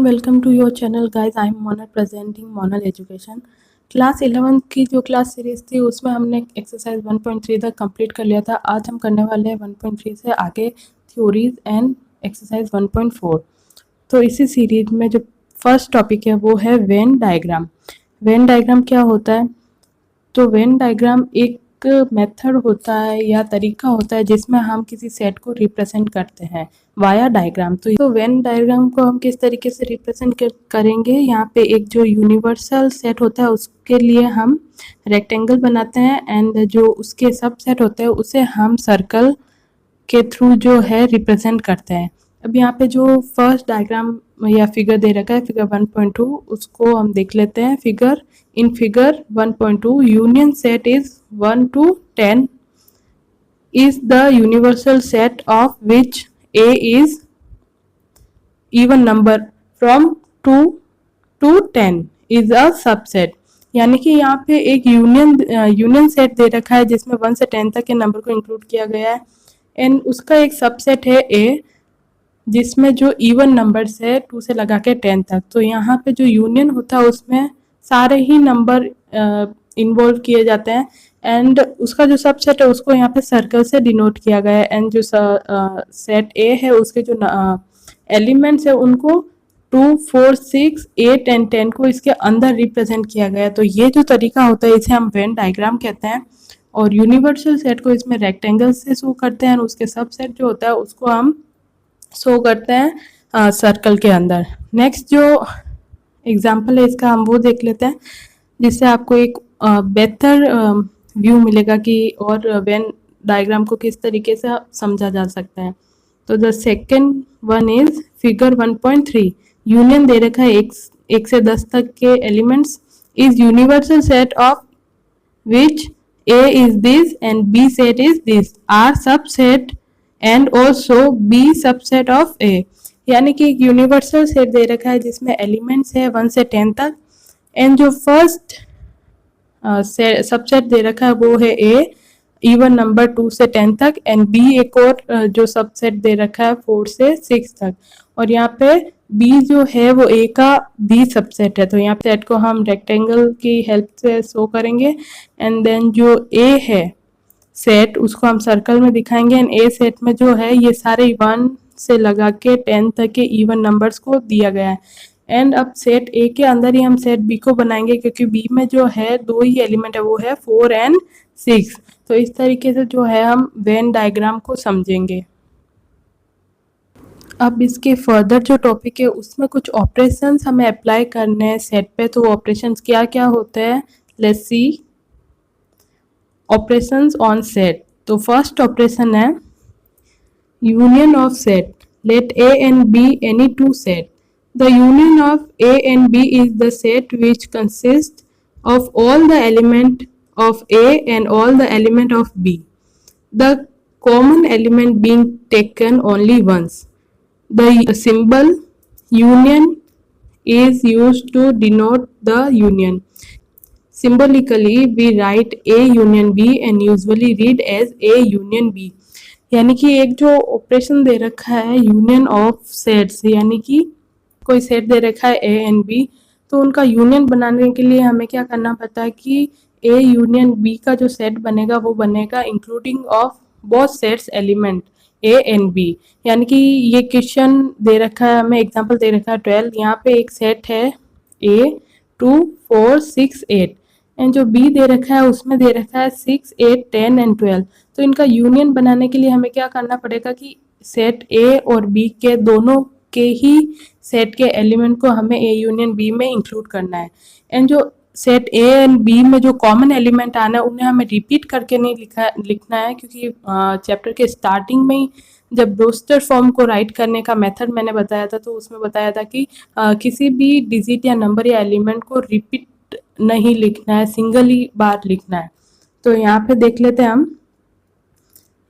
Welcome to your channel guys. I am Monal presenting Monal education. Class 11 की जो class series थी उसमें हमने एक्सरसाइज 1.3 तक कंप्लीट कर लिया था। आज हम करने वाले हैं 1.3 से आगे थ्योरीज एंड एक्सरसाइज 1.4। तो इसी सीरीज में जो फर्स्ट टॉपिक है वो है वेन डायग्राम। वेन डायग्राम क्या होता है? तो वेन डायग्राम एक मेथड होता है या तरीका होता है जिसमें हम किसी सेट को रिप्रेजेंट करते हैं वाया डायग्राम। तो वेन डायग्राम को हम किस तरीके से रिप्रेजेंट करेंगे, यहाँ पे एक जो यूनिवर्सल सेट होता है उसके लिए हम रेक्टेंगल बनाते हैं एंड जो उसके सब सेट होते हैं उसे हम सर्कल के थ्रू जो है रिप्रेजेंट करते हैं। अब यहाँ पे जो फर्स्ट डायग्राम या फिगर दे रखा है फिगर 1.2, उसको हम देख लेते हैं। In figure 1.2 union set is 1 to 10 is the universal set of which A is even number from 2 to 10 is a subset। यानी कि यहाँ पे एक यूनियन सेट दे रखा है जिसमें 1 से 10 तक के नंबर को इंक्लूड किया गया है एंड उसका एक सबसेट है ए जिसमें जो इवन नंबर्स है 2 से लगा के 10 तक। तो यहाँ पे जो यूनियन होता है उसमें सारे ही नंबर इन्वॉल्व किए जाते हैं एंड उसका जो सबसेट है उसको यहाँ पे सर्कल से डिनोट किया गया है एंड जो सेट ए है उसके जो एलिमेंट्स है उनको 2, 4, 6, 8 एंड 10 को इसके अंदर रिप्रेजेंट किया गया है। तो ये जो तरीका होता है इसे हम वेन डायग्राम कहते हैं और यूनिवर्सल सेट को इसमें रेक्टेंगल से शो करते हैं और उसके सबसेट जो होता है उसको हम शो करते हैं सर्कल के अंदर। नेक्स्ट जो एग्जाम्पल है इसका हम वो देख लेते हैं जिससे आपको एक बेहतर व्यू मिलेगा कि और वेन डायग्राम को किस तरीके से समझा जा सकता है। तो the second one is figure 1.3। Union दे रखा है 1 से 10 तक के elements is universal set of which A is this and B set is this are subset and also B subset of A। यानी कि एक यूनिवर्सल सेट दे रखा है जिसमें एलिमेंट्स है 1 से 10 तक एंड जो फर्स्ट सबसेट दे रखा है वो है A इवन नंबर 2 से 10 तक एंड B एक और जो सबसेट दे रखा है 4 से 6 तक और यहाँ पे B जो है वो A का B सबसेट है। तो यहाँ पे सेट को हम रेक्टेंगल की हेल्प से शो करेंगे एंड देन जो A है सेट उसको हम सर्कल में दिखाएंगे एंड A सेट में जो है ये सारे 1 से लगा के 10 तक के इवन नंबर्स को दिया गया है एंड अब सेट A के अंदर ही हम सेट B को बनाएंगे क्योंकि B में जो है 2 ही एलिमेंट है वो है 4 एंड 6। तो इस तरीके से जो है हम वेन डायग्राम को समझेंगे। अब इसके फर्दर जो टॉपिक है उसमें कुछ ऑपरेशंस हमें अप्लाई करने हैं सेट पे। तो ऑपरेशंस क्या क्या होते हैं, let's see operations on set. तो फर्स्ट ऑपरेशन है union of set. Let A and B any two set। The union of A and B is the set which consists of all the element of A and all the element of B, the common element being taken only once। The symbol union is used to denote the union। Symbolically we write A union B and usually read as A union B। यानी कि एक जो operation दे रखा है union of sets, यानी कि कोई set दे रखा है A एंड B तो उनका यूनियन बनाने के लिए हमें क्या करना पड़ता है कि A यूनियन B का जो सेट बनेगा वो बनेगा including of both sets element A and B। यानी कि ये क्वेश्चन दे रखा है हमें, एग्जांपल दे रखा है 12। यहाँ पे एक सेट है A 2, 4, 6, 8 एंड जो B दे रखा है उसमें दे रखा है 6, 8, 10 एंड 12। तो इनका यूनियन बनाने के लिए हमें क्या करना पड़ेगा कि सेट A और B के दोनों के ही सेट के एलिमेंट को हमें A यूनियन B में इंक्लूड करना है एंड जो सेट A एंड B में जो कॉमन एलिमेंट आना है उन्हें हमें रिपीट करके नहीं लिखना है क्योंकि चैप्टर के स्टार्टिंग में ही जब रोस्टर फॉर्म को राइट करने का मेथड मैंने बताया था तो उसमें बताया था कि किसी भी डिजिट या नंबर या एलिमेंट को रिपीट नहीं लिखना है, सिंगल ही बार लिखना है। तो यहाँ पे देख लेते हैं हम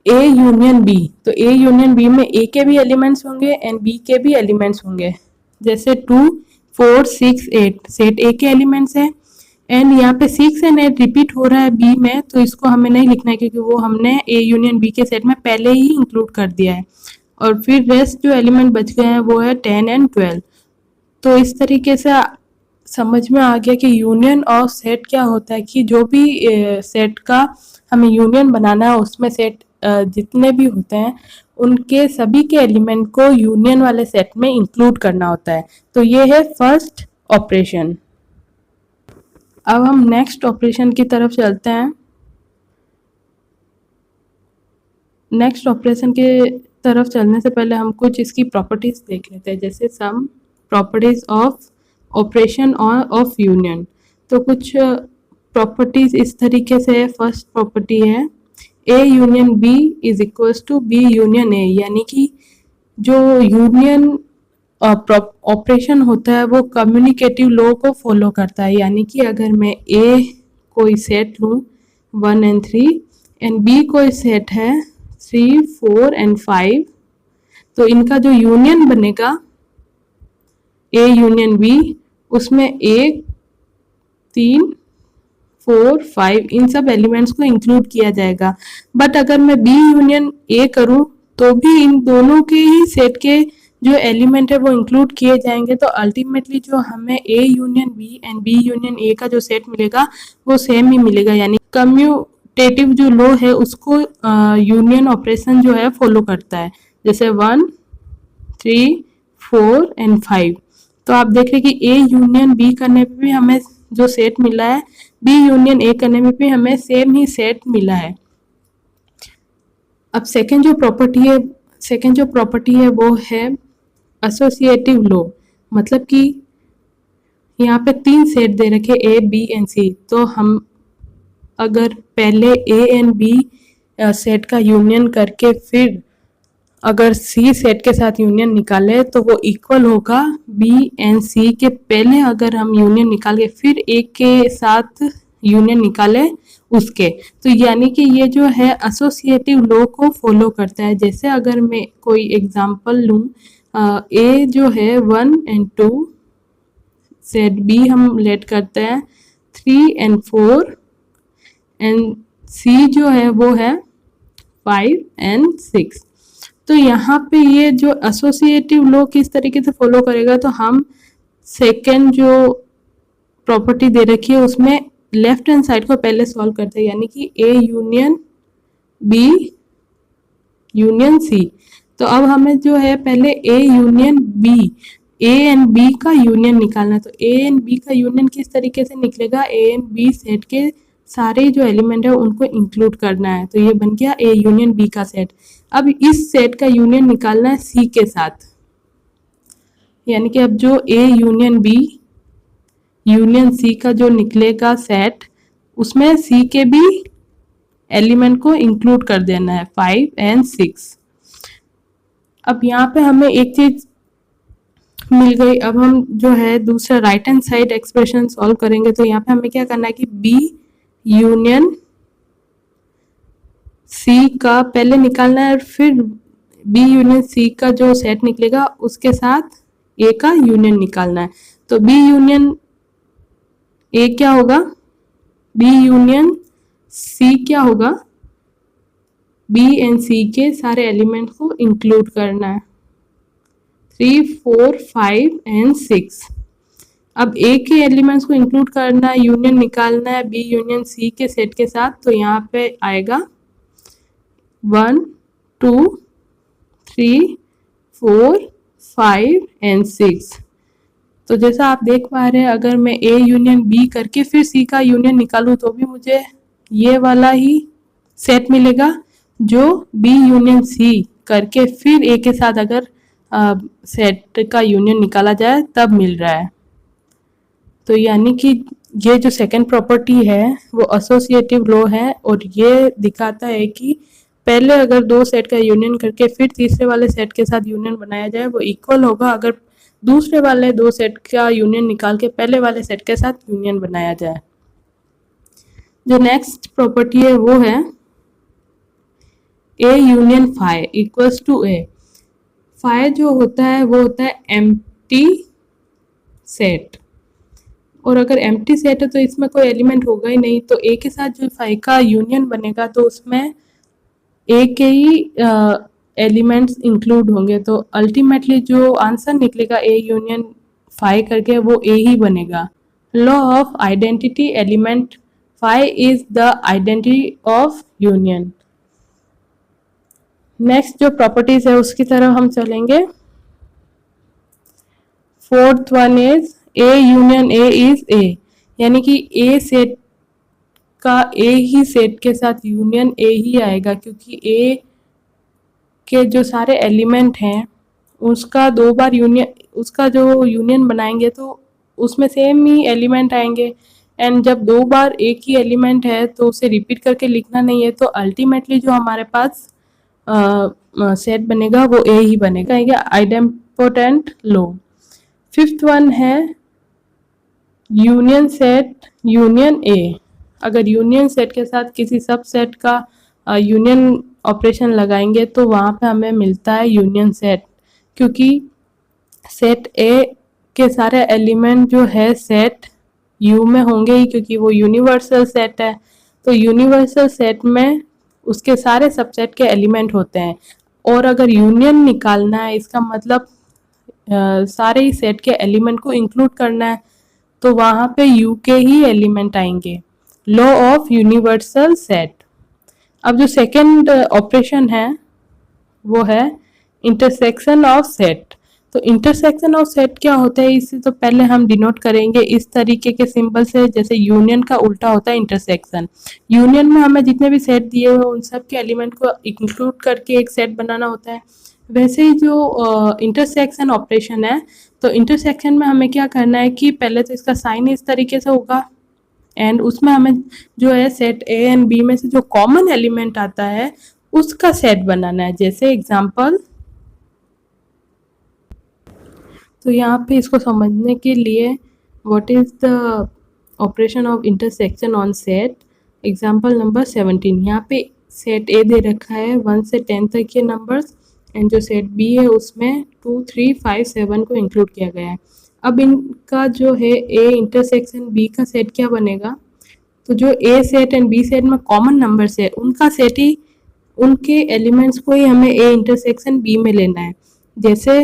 A यूनियन B। तो A यूनियन B में A के भी एलिमेंट्स होंगे एंड B के भी एलिमेंट्स होंगे। जैसे 2, 4, 6, 8 सेट A के एलिमेंट्स है एंड यहाँ पे 6 एंड 8 रिपीट हो रहा है B में तो इसको हमें नहीं लिखना है क्योंकि वो हमने A यूनियन B के सेट में पहले ही इंक्लूड कर दिया है। और फिर रेस्ट जो एलिमेंट बच गए हैं वो है 10 एंड 12। तो इस तरीके से समझ में आ गया कि यूनियन और सेट क्या होता है, कि जो भी सेट का हमें यूनियन बनाना है उसमें सेट जितने भी होते हैं उनके सभी के एलिमेंट को यूनियन वाले सेट में इंक्लूड करना होता है। तो ये है फर्स्ट ऑपरेशन। अब हम नेक्स्ट ऑपरेशन की तरफ चलते हैं। नेक्स्ट ऑपरेशन के तरफ चलने से पहले हम कुछ इसकी प्रॉपर्टीज देख लेते हैं, जैसे some properties of operation of union. तो कुछ प्रॉपर्टीज इस तरीके से है। फर्स्ट प्रॉपर्टी है A union B is equals to B union A, यानी कि जो यूनियन ऑपरेशन होता है वो कम्युनिकेटिव लॉ को फॉलो करता है। यानी कि अगर मैं ए कोई सेट लूँ 1 and 3 एंड बी कोई सेट है 3, 4 and 5, तो इनका जो यूनियन बनेगा ए यूनियन बी, उसमें 1, 3, 4, 5 इन सब एलिमेंट्स को इंक्लूड किया जाएगा। बट अगर मैं बी यूनियन ए करूं तो भी इन दोनों के ही सेट के जो एलिमेंट है वो इंक्लूड किए जाएंगे। तो अल्टीमेटली जो हमें A union B and B union A का जो सेट मिलेगा वो सेम ही मिलेगा। यानी कम्यूटेटिव जो लॉ है उसको यूनियन ऑपरेशन जो है फॉलो करता है, जैसे 1, 3, 4 and 5। तो आप देख रहे कि ए यूनियन बी करने पे भी हमें जो सेट मिला है, बी यूनियन ए करने में भी हमें सेम ही सेट मिला है। अब सेकेंड जो प्रॉपर्टी है वो है एसोसिएटिव लॉ। मतलब कि यहाँ पे 3 सेट दे रखे ए बी एंड सी, तो हम अगर पहले ए एंड बी सेट का यूनियन करके फिर अगर सी सेट के साथ यूनियन निकाले तो वो इक्वल होगा बी एंड सी के। पहले अगर हम यूनियन निकाल के फिर ए के साथ यूनियन निकाले उसके, तो यानी कि ये जो है एसोसिएटिव लॉ को फॉलो करता है। जैसे अगर मैं कोई एग्जांपल लूँ, ए जो है 1 and 2, सेट बी हम लेट करते हैं 3 and 4 एंड सी जो है वो है 5 and 6। तो यहाँ पे ये जो एसोसिएटिव लॉ किस तरीके से फॉलो करेगा, तो हम सेकेंड जो प्रॉपर्टी दे रखी है उसमें लेफ्ट हैंड साइड को पहले सॉल्व करते हैं, यानी कि A union B union C. तो अब हमें जो है पहले A union B, A and B का यूनियन निकालना है। तो ए एंड बी का यूनियन किस तरीके से निकलेगा, ए एंड बी सेट के सारे जो एलिमेंट है उनको इंक्लूड करना है। तो ये बन गया ए यूनियन बी का सेट। अब इस सेट का यूनियन निकालना है सी के साथ, यानी कि अब जो A union B union C का जो निकलेगा सेट, उसमें सी के भी एलिमेंट को इंक्लूड कर देना है 5 and 6। अब यहाँ पे हमें एक चीज मिल गई। अब हम जो है दूसरा right hand side expression solve करेंगे। तो यहाँ पे हमें क्या करना है कि बी यूनियन सी का पहले निकालना है, फिर बी यूनियन सी का जो सेट निकलेगा उसके साथ ए का यूनियन निकालना है। तो बी यूनियन ए क्या होगा, बी यूनियन सी क्या होगा, बी एंड सी के सारे एलिमेंट को इंक्लूड करना है 3, 4, 5 and 6। अब ए के एलिमेंट्स को इंक्लूड करना है, यूनियन निकालना है बी यूनियन सी के सेट के साथ। तो यहाँ पे आएगा 1, 2, 3, 4, 5 and 6। तो जैसा आप देख पा रहे हैं, अगर मैं ए यूनियन बी करके फिर सी का यूनियन निकालूं तो भी मुझे ये वाला ही सेट मिलेगा जो बी यूनियन सी करके फिर ए के साथ अगर सेट का यूनियन निकाला जाए तब मिल रहा है। तो यानी कि ये जो सेकंड प्रॉपर्टी है वो एसोसिएटिव लॉ है, और ये दिखाता है कि पहले अगर 2 सेट का यूनियन करके फिर तीसरे वाले सेट के साथ यूनियन बनाया जाए वो इक्वल होगा अगर दूसरे वाले 2 सेट का यूनियन निकाल के पहले वाले सेट के साथ यूनियन बनाया जाए। जो नेक्स्ट प्रॉपर्टी है वो है A union phi equals to A. Phi जो होता है वो होता है एम्प्टी सेट, और अगर एम्प्टी सेट है तो इसमें कोई एलिमेंट होगा ही नहीं। तो ए के साथ जो फाई का यूनियन बनेगा तो उसमें ए के ही एलिमेंट्स इंक्लूड होंगे। तो अल्टीमेटली जो आंसर निकलेगा ए यूनियन फाई करके वो ए ही बनेगा। Law of identity element phi is the identity of union. Next जो प्रॉपर्टीज है उसकी तरफ हम चलेंगे। Fourth one is A union A is A, यानी कि ए सेट का ए ही सेट के साथ यूनियन ए ही आएगा, क्योंकि ए के जो सारे एलिमेंट हैं उसका दो बार यूनियन, उसका जो यूनियन बनाएंगे तो उसमें सेम ही एलिमेंट आएंगे। एंड जब दो बार एक ही एलिमेंट है तो उसे रिपीट करके लिखना नहीं है, तो अल्टीमेटली जो हमारे पास सेट बनेगा वो ए ही बनेगा। Idempotent law. फिफ्थ वन है यूनियन सेट यूनियन ए। अगर यूनियन सेट के साथ किसी सब सेट का यूनियन ऑपरेशन लगाएंगे तो वहाँ पे हमें मिलता है यूनियन सेट, क्योंकि सेट ए के सारे एलिमेंट जो है सेट यू में होंगे ही, क्योंकि वो यूनिवर्सल सेट है। तो यूनिवर्सल सेट में उसके सारे सबसेट के एलिमेंट होते हैं, और अगर यूनियन निकालना है इसका मतलब सारे ही सेट के एलिमेंट को इंक्लूड करना है, तो वहाँ पे यू के ही एलिमेंट आएंगे। Law of universal set. अब जो सेकंड ऑपरेशन है वो है इंटरसेक्शन ऑफ सेट। तो इंटरसेक्शन ऑफ सेट क्या होता है, इसे तो पहले हम डिनोट करेंगे इस तरीके के सिंबल से, जैसे यूनियन का उल्टा होता है इंटरसेक्शन। यूनियन में हमें जितने भी सेट दिए हुए उन सब के एलिमेंट को इंक्लूड करके एक सेट बनाना होता है। वैसे ही जो इंटरसेक्शन ऑपरेशन है, तो इंटरसेक्शन में हमें क्या करना है कि पहले तो इसका साइन इस तरीके से होगा, एंड उसमें हमें जो है सेट ए एंड बी में से जो कॉमन एलिमेंट आता है उसका सेट बनाना है। जैसे एग्जांपल, तो यहाँ पे इसको समझने के लिए what is the operation of intersection on set. Example number 17, यहाँ पे सेट ए दे रखा है 1 से 10 तक के नंबर्स, एंड जो सेट बी है उसमें 2, 3, 5, 7 को इंक्लूड किया गया है। अब इनका जो है ए इंटरसेक्शन बी का सेट क्या बनेगा, तो जो ए सेट एंड बी सेट में कॉमन नंबर्स है उनका सेट ही, उनके एलिमेंट्स को ही हमें ए इंटरसेक्शन बी में लेना है। जैसे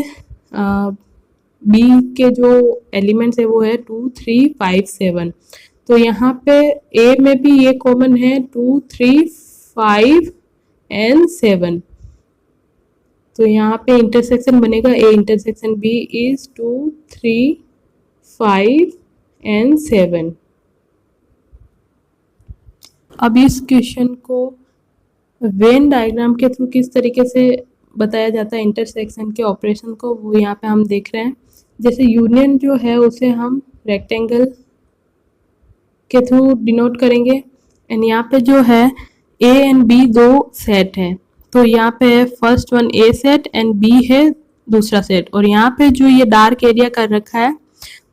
बी के जो एलिमेंट्स है वो है 2, 3, 5, 7, तो यहाँ पे ए में भी ये कॉमन है 2, 3, 5 एंड 7, तो यहाँ पे इंटरसेक्शन बनेगा A intersection B is 2, 3, 5 and 7। अब इस क्वेश्चन को वेन डायग्राम के थ्रू किस तरीके से बताया जाता है इंटरसेक्शन के ऑपरेशन को, वो यहाँ पे हम देख रहे हैं। जैसे यूनियन जो है उसे हम रेक्टेंगल के थ्रू डिनोट करेंगे, एंड यहाँ पे जो है ए एंड बी दो सेट है, तो यहाँ पे है first one A set and B है दूसरा सेट, और यहाँ पे जो ये डार्क एरिया कर रखा है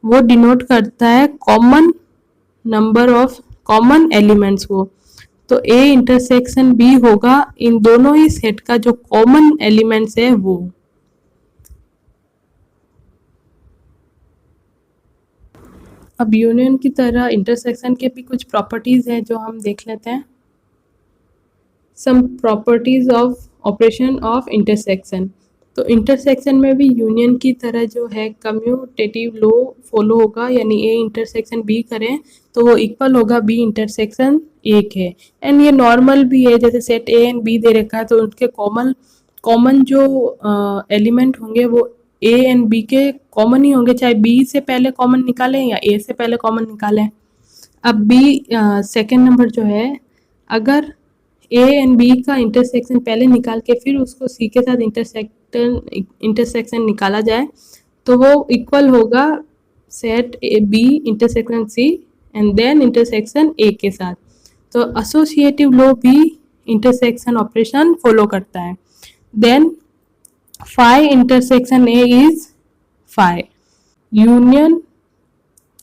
वो डिनोट करता है common number of common elements को। तो ए इंटरसेक्शन बी होगा इन दोनों ही सेट का जो कॉमन एलिमेंट्स है वो। अब यूनियन की तरह इंटरसेक्शन के भी कुछ प्रॉपर्टीज हैं जो हम देख लेते हैं। Some properties of operation of intersection. तो इंटरसेक्शन में भी यूनियन की तरह जो है कम्यूटेटिव लॉ फॉलो होगा, यानी ए इंटरसेक्शन बी करें तो वो इक्वल होगा बी इंटरसेक्शन ए के। एंड ये नॉर्मल भी है, जैसे सेट ए एंड बी दे रखा है तो उनके कॉमन जो एलिमेंट होंगे वो ए एंड बी के कॉमन ही होंगे, चाहे बी से पहले कॉमन निकालें या ए से पहले कॉमन निकालें। अब बी सेकेंड नंबर जो है, अगर ए एंड बी का इंटरसेक्शन पहले निकाल के फिर उसको सी के साथ इंटरसेक्शन निकाला जाए तो वो इक्वल होगा set A B intersection C and then intersection A के साथ। तो एसोसिएटिव लॉ भी इंटरसेक्शन ऑपरेशन फॉलो करता है। Then phi intersection A is phi.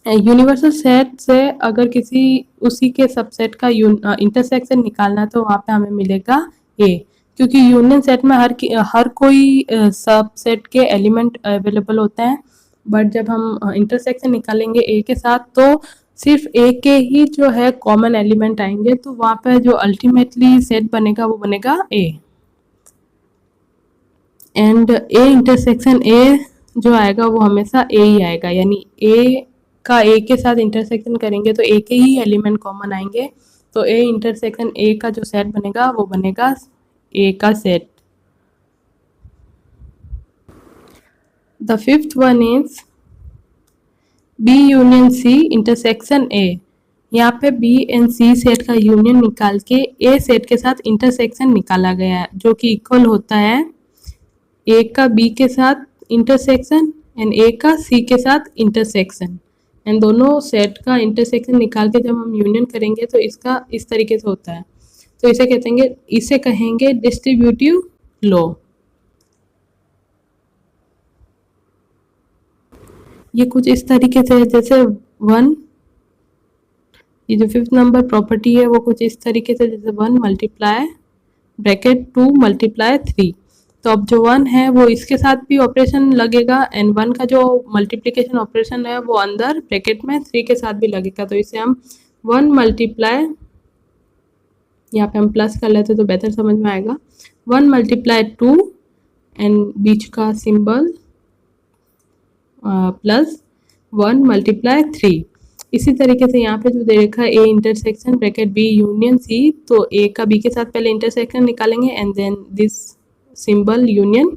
Universal set से अगर किसी उसी के सबसेट का इंटरसेक्शन निकालना है तो वहाँ पे हमें मिलेगा ए, क्योंकि यूनियन सेट में हर कोई सबसेट के एलिमेंट अवेलेबल होते हैं, बट जब हम इंटरसेक्शन निकालेंगे ए के साथ तो सिर्फ ए के ही जो है कॉमन एलिमेंट आएंगे, तो वहाँ पे जो अल्टीमेटली सेट बनेगा वो बनेगा ए। एंड ए इंटरसेक्शन ए जो आएगा वो हमेशा ए ही आएगा, यानी ए का ए के साथ इंटरसेक्शन करेंगे तो ए के ही एलिमेंट कॉमन आएंगे। तो ए इंटरसेक्शन ए का जो सेट बनेगा वो बनेगा ए का सेट। The fifth one is B union C intersection A. यहाँ पे बी एंड सी सेट का यूनियन निकाल के ए सेट के साथ इंटरसेक्शन निकाला गया है, जो कि इक्वल होता है ए का बी के साथ इंटरसेक्शन एंड ए का सी के साथ इंटरसेक्शन। एंड दोनों सेट का इंटरसेक्शन निकाल के जब हम यूनियन करेंगे तो इसका इस तरीके से होता है। तो इसे कहेंगे डिस्ट्रीब्यूटिव लॉ। ये कुछ इस तरीके से है, जैसे वन, ये जो फिफ्थ नंबर प्रॉपर्टी है वो कुछ इस तरीके से, जैसे 1 मल्टीप्लाई ब्रैकेट 2 मल्टीप्लाई 3। तो अब जो 1 है वो इसके साथ भी ऑपरेशन लगेगा एंड 1 का जो मल्टीप्लिकेशन ऑपरेशन है वो अंदर ब्रैकेट में 3 के साथ भी लगेगा। तो इसे हम 1 मल्टीप्लाई, यहाँ पे हम प्लस कर लेते तो बेहतर समझ में आएगा, 1 मल्टीप्लाई 2 एंड बीच का सिंबल प्लस 1 मल्टीप्लाई 3। इसी तरीके से यहाँ पे जो दे रखा है A intersection bracket B union C, तो ए का बी के साथ पहले इंटरसेक्शन निकालेंगे and then this symbol union,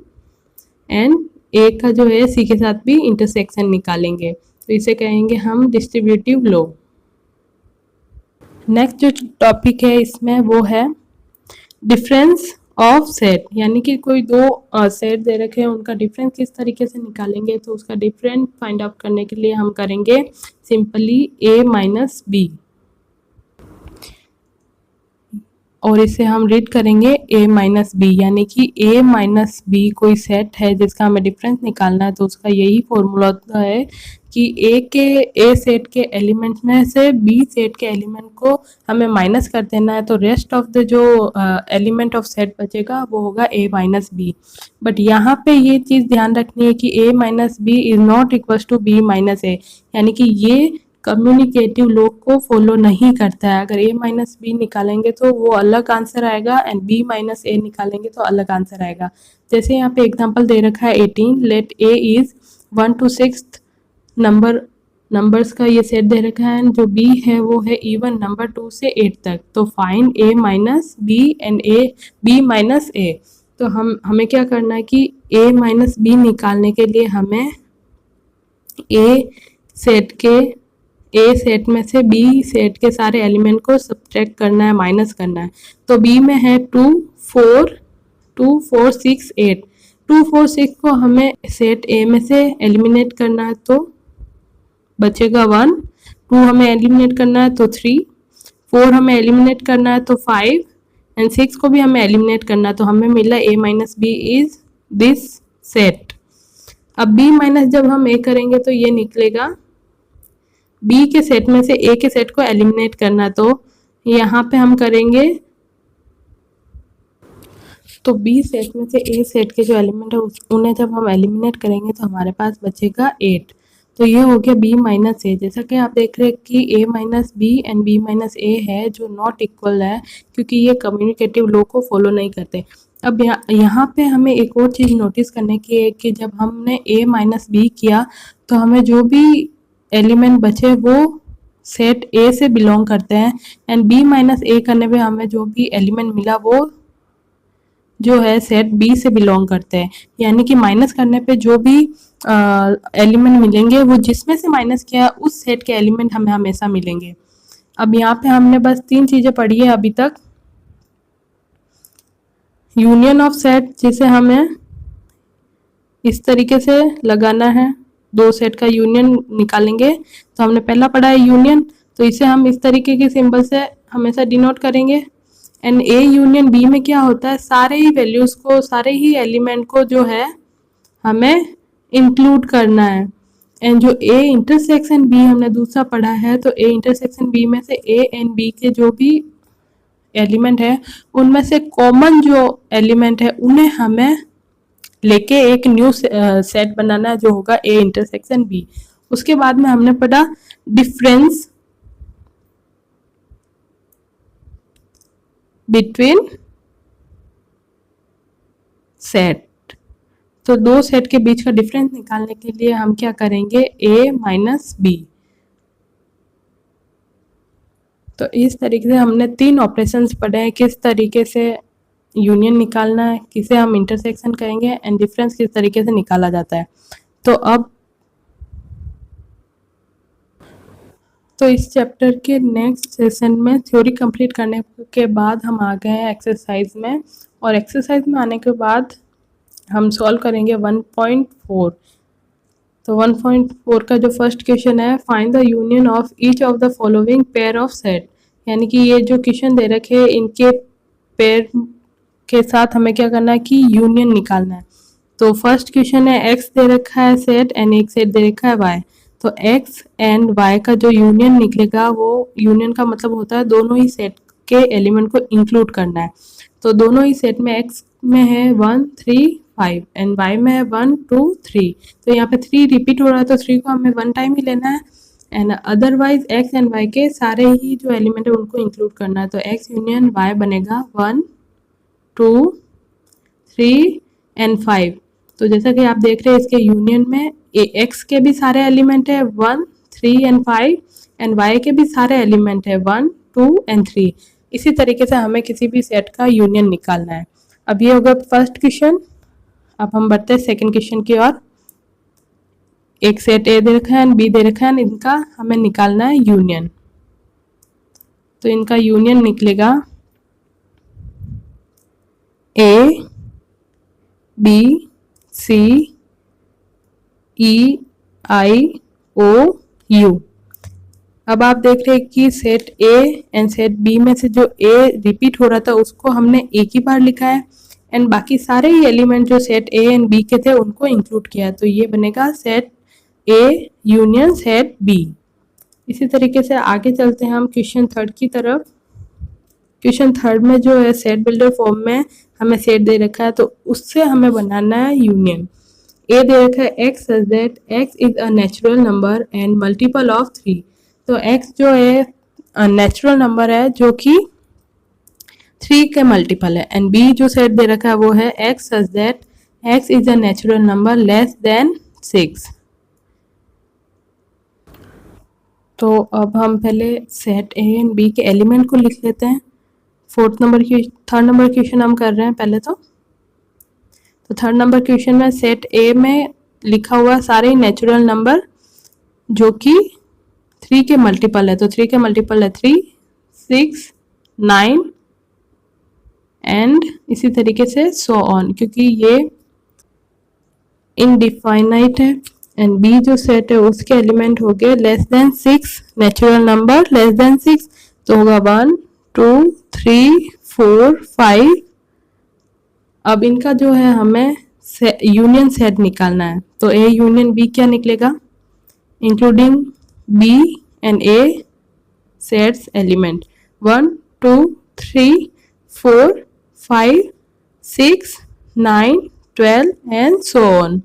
and A का जो है सी के साथ भी इंटरसेक्शन निकालेंगे। तो इसे कहेंगे हम डिस्ट्रीब्यूटिव लॉ। नेक्स्ट जो टॉपिक है इसमें वो है डिफरेंस ऑफ सेट, यानी कि कोई दो सेट दे रखे हैं, उनका डिफरेंस किस तरीके से निकालेंगे। तो उसका डिफरेंस फाइंड आउट करने के लिए हम करेंगे सिंपली a माइनस बी, और इसे हम रीड करेंगे a माइनस बी, यानी कि a माइनस बी कोई सेट है जिसका हमें डिफरेंस निकालना है। तो उसका यही फॉर्मूला होता है कि ए सेट के एलिमेंट्स में से बी सेट के एलिमेंट को हमें माइनस कर देना है, तो रेस्ट ऑफ द जो एलिमेंट ऑफ सेट बचेगा वो होगा a माइनस बी। बट यहाँ पे ये चीज़ ध्यान रखनी है कि a minus B is not equal to b minus A, यानी कि ये कम्युनिकेटिव लॉ को फॉलो नहीं करता है। अगर a माइनस बी निकालेंगे तो वो अलग आंसर आएगा एंड b माइनस ए निकालेंगे तो अलग आंसर आएगा। जैसे यहाँ पे एग्जांपल दे रखा है 18, let a is 1 to 6 numbers का ये सेट दे रखा है, जो b है वो है इवन नंबर 2 से 8 तक। तो find a minus B and b minus a। तो हमें क्या करना है कि a माइनस बी निकालने के लिए हमें ए सेट में से बी सेट के सारे एलिमेंट को सब्ट्रैक्ट करना है, माइनस करना है। तो बी में है 2 4 6 8। 2 4 6 को हमें सेट ए में से एलिमिनेट करना है तो बचेगा 1। 2 हमें एलिमिनेट करना है तो 3। 4 हमें एलिमिनेट करना है तो 5 एंड 6 को भी हमें एलिमिनेट करना है। तो हमें मिला a minus B is this set. अब b माइनस जब हम a करेंगे तो ये निकलेगा b के सेट में से a के सेट को एलिमिनेट करना। तो यहाँ पे हम करेंगे, तो b सेट में से a सेट के जो एलिमेंट है उन्हें जब हम एलिमिनेट करेंगे तो हमारे पास बचेगा 8। तो ये हो गया b माइनस ए। जैसा कि आप देख रहे हैं कि a minus B and b minus A है जो नॉट इक्वल है, क्योंकि ये कम्युनिकेटिव लॉ को फॉलो नहीं करते। अब यहाँ पे हमें एक और चीज़ नोटिस करने की है कि जब हमने a माइनस बी किया तो हमें जो भी एलिमेंट बचे वो सेट ए से बिलोंग करते हैं एंड b माइनस ए करने पे हमें जो भी एलिमेंट मिला वो जो है सेट बी से बिलोंग करते हैं। यानी कि माइनस करने पे जो भी एलिमेंट मिलेंगे वो जिसमें से माइनस किया उस सेट के एलिमेंट हमें हमेशा मिलेंगे। अब यहाँ पे हमने बस 3 चीज़ें पढ़ी है अभी तक। यूनियन ऑफ सेट, जिसे हमें इस तरीके से लगाना है, दो सेट का यूनियन निकालेंगे। तो हमने पहला पढ़ा है यूनियन, तो इसे हम इस तरीके के सिंबल से हमेशा डिनोट करेंगे। एंड ए यूनियन बी में क्या होता है, सारे ही वैल्यूज़ को, सारे ही एलिमेंट को जो है हमें इंक्लूड करना है। एंड जो ए इंटरसेक्शन बी हमने दूसरा पढ़ा है, तो ए इंटरसेक्शन बी में से ए एंड बी के जो भी एलिमेंट है उनमें से कॉमन जो एलिमेंट है उन्हें हमें लेके एक न्यू सेट बनाना है जो होगा ए इंटरसेक्शन बी। उसके बाद में हमने पढ़ा डिफरेंस बिटवीन सेट। तो दो सेट के बीच का डिफरेंस निकालने के लिए हम क्या करेंगे, ए माइनस बी। तो इस तरीके से हमने 3 ऑपरेशंस पढ़े हैं, किस तरीके से यूनियन निकालना है, किसे हम इंटरसेक्शन कहेंगे, एंड डिफरेंस किस तरीके से निकाला जाता है। तो इस चैप्टर के नेक्स्ट सेशन में थ्योरी कंप्लीट करने के बाद हम आ गए हैं एक्सरसाइज में, और एक्सरसाइज में आने के बाद हम सॉल्व करेंगे 1.4। तो 1.4 का जो फर्स्ट क्वेश्चन है, find the union of each of the following pair of set. यानी कि ये जो क्वेश्चन दे रखे हैं, इनके पेयर के साथ हमें क्या करना है कि यूनियन निकालना है। तो फर्स्ट क्वेश्चन है, एक्स दे रखा है सेट एंड एक सेट दे रखा है वाई। तो x एंड y का जो यूनियन निकलेगा, वो यूनियन का मतलब होता है दोनों ही सेट के एलिमेंट को इंक्लूड करना है। तो दोनों ही सेट में x में है 1 3 5 एंड y में है 1 2 3। तो यहाँ पे 3 रिपीट हो रहा है, तो 3 को हमें 1 टाइम ही लेना है, and otherwise x and y के सारे ही जो एलिमेंट है उनको इंक्लूड करना है। तो x यूनियन y बनेगा 1 2 3 एंड 5। तो जैसा कि आप देख रहे हैं, इसके यूनियन में x के भी सारे एलिमेंट है 1 3 एंड 5, एंड y के भी सारे एलिमेंट है 1 2 एंड 3। इसी तरीके से हमें किसी भी सेट का यूनियन निकालना है। अब ये होगा फर्स्ट क्वेश्चन। अब हम बढ़ते हैं सेकंड क्वेश्चन की ओर। एक सेट ए दे रखा है एंड बी दे रखा है, इनका हमें निकालना है यूनियन। तो इनका यूनियन निकलेगा ए B C E I O you. अब आप देख रहे हैं कि set A and set B में से जो ए रिपीट हो रहा था उसको हमने एक ही बार लिखा है, एंड बाकी सारे ही एलिमेंट जो सेट ए एंड बी के थे उनको इंक्लूड किया है। तो ये बनेगा set A union set B. इसी तरीके से आगे चलते हैं हम क्वेश्चन थर्ड की तरफ। क्वेश्चन थर्ड में जो है सेट बिल्डर फॉर्म में हमें सेट दे रखा है, तो उससे हमें बनाना है यूनियन। ए दे रखा है x such that x is a natural number and multiple of 3। तो एक्स जो है नेचुरल नंबर है जो कि 3 के मल्टीपल है, एंड बी जो सेट दे रखा है वो है x such that x is a natural number less than 6। तो अब हम पहले सेट ए एंड बी के एलिमेंट को लिख लेते हैं। थर्ड नंबर क्वेश्चन हम कर रहे हैं पहले। तो थर्ड नंबर क्वेश्चन में सेट ए में लिखा हुआ सारे नेचुरल नंबर जो कि 3 के मल्टीपल है। तो 3 के मल्टीपल है 3 6 9 एंड इसी तरीके से सो ऑन, क्योंकि ये इनडिफाइनाइट है। एंड बी जो सेट है उसके एलिमेंट हो गए less than 6, natural number less than 6। तो होगा 1 2 3 4 5। अब इनका जो है हमें यूनियन सेट निकालना है। तो ए यूनियन बी क्या निकलेगा, including B and A sets element 1 2 3 4 5 6 9 12 and so on.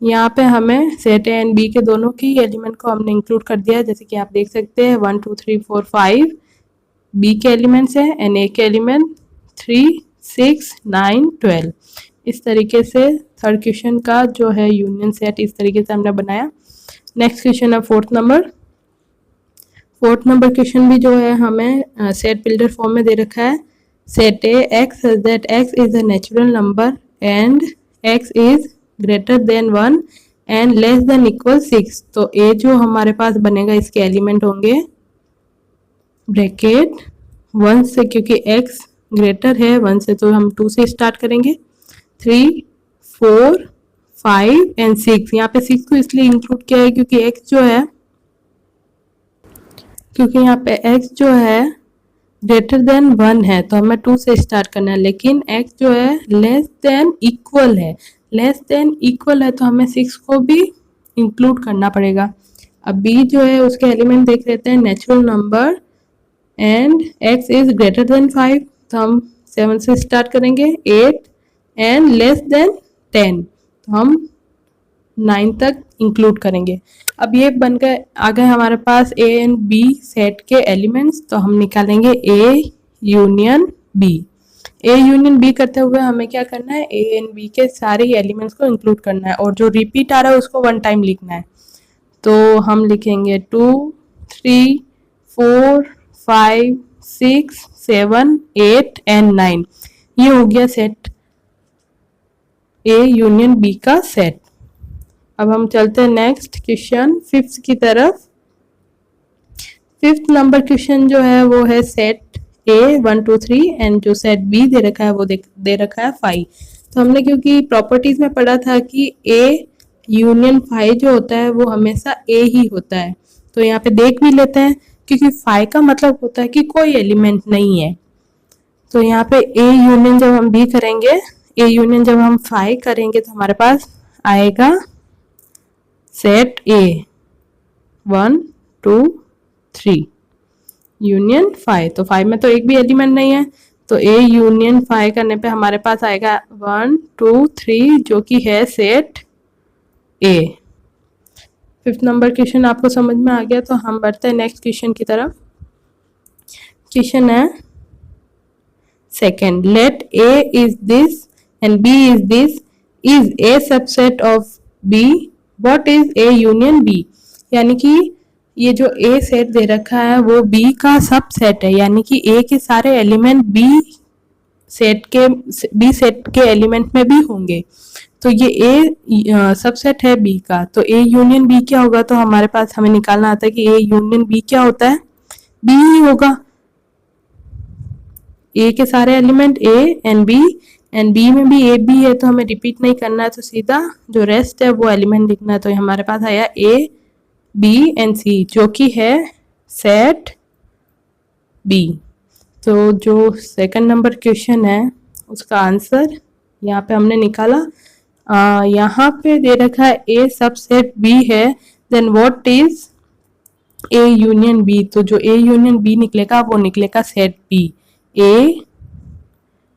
यहाँ पे हमें सेट ए एंड बी के दोनों की एलिमेंट को हमने इंक्लूड कर दिया है, जैसे कि आप देख सकते हैं 1 2 3 4 5 बी के एलिमेंट्स है एंड ए के एलिमेंट 3 6 9 12। इस तरीके से थर्ड क्वेश्चन का जो है यूनियन सेट इस तरीके से हमने बनाया। नेक्स्ट क्वेश्चन है फोर्थ नंबर क्वेश्चन भी जो है हमें सेट बिल्डर फॉर्म में दे रखा है। Set A x such that x is a natural number and x is greater than 1 and less than equal 6। तो ए जो हमारे पास बनेगा इसके एलिमेंट होंगे ब्रैकेट 1 से, क्योंकि x ग्रेटर है 1 से तो हम 2 से स्टार्ट करेंगे, 3 4 5 एंड 6। यहाँ पे 6 को इसलिए इंक्लूड किया है क्योंकि यहाँ पे x जो है ग्रेटर देन 1 है, तो हमें 2 से स्टार्ट करना है। लेकिन x जो है लेस देन इक्वल है, तो हमें 6 को भी इंक्लूड करना पड़ेगा। अब b जो है उसके एलिमेंट देख लेते हैं, natural number and x is greater than 5, तो हम 7 से स्टार्ट करेंगे, 8 एंड लेस देन 10, तो हम 9 तक इंक्लूड करेंगे। अब ये बन गए आ गए हमारे पास ए एंड बी सेट के एलिमेंट्स। तो हम निकालेंगे A union B. A union B करते हुए हमें क्या करना है, ए एंड बी के सारे एलिमेंट्स को इंक्लूड करना है और जो रिपीट आ रहा है उसको वन टाइम लिखना है। तो हम लिखेंगे 2 3 4 5 6 7 8 एंड 9। ये हो गया सेट ए यूनियन बी का सेट। अब हम चलते हैं नेक्स्ट क्वेश्चन 5th की तरफ। 5th नंबर क्वेश्चन जो है वो है सेट ए 1 2 3 एंड जो सेट बी दे रखा है वो दे रखा है 5। तो हमने क्योंकि प्रॉपर्टीज में पढ़ा था कि ए यूनियन 5 जो होता है वो हमेशा ए ही होता है, तो यहाँ पे देख भी लेते हैं क्योंकि 5 का मतलब होता है कि कोई एलिमेंट नहीं है। तो यहाँ पे ए यूनियन जब हम बी करेंगे, ए यूनियन जब हम 5 करेंगे तो हमारे पास आएगा सेट ए 1 2 3 यूनियन 5। तो 5 में तो एक भी एलिमेंट नहीं है, तो ए यूनियन 5 करने पे हमारे पास आएगा 1 2 3 जो कि है सेट ए। 5th नंबर क्वेश्चन आपको समझ में आ गया, तो हम बढ़ते हैं नेक्स्ट क्वेश्चन की तरफ। क्वेश्चन है second, let A is this and B is this, is A subset of B, what is A union B. यानी कि ये जो ए सेट दे रखा है वो बी का सब सेट है, यानी कि ए के सारे एलिमेंट बी सेट के एलिमेंट में भी होंगे। तो ये ए सबसेट है बी का, तो ए यूनियन बी क्या होगा। तो हमारे पास हमें निकालना आता है कि ए यूनियन बी क्या होता है, बी ही होगा। ए के सारे एलिमेंट ए एंड बी में भी ए बी है, तो हमें रिपीट नहीं करना है, तो सीधा जो रेस्ट है वो एलिमेंट लिखना है। तो हमारे पास आया ए बी एंड सी जो कि है सेट बी। तो जो सेकंड नंबर क्वेश्चन है उसका आंसर यहाँ पे हमने निकाला। यहाँ पे दे रखा है ए सबसेट बी है, then what is A union B. तो जो ए यूनियन बी निकलेगा वो निकलेगा set B. A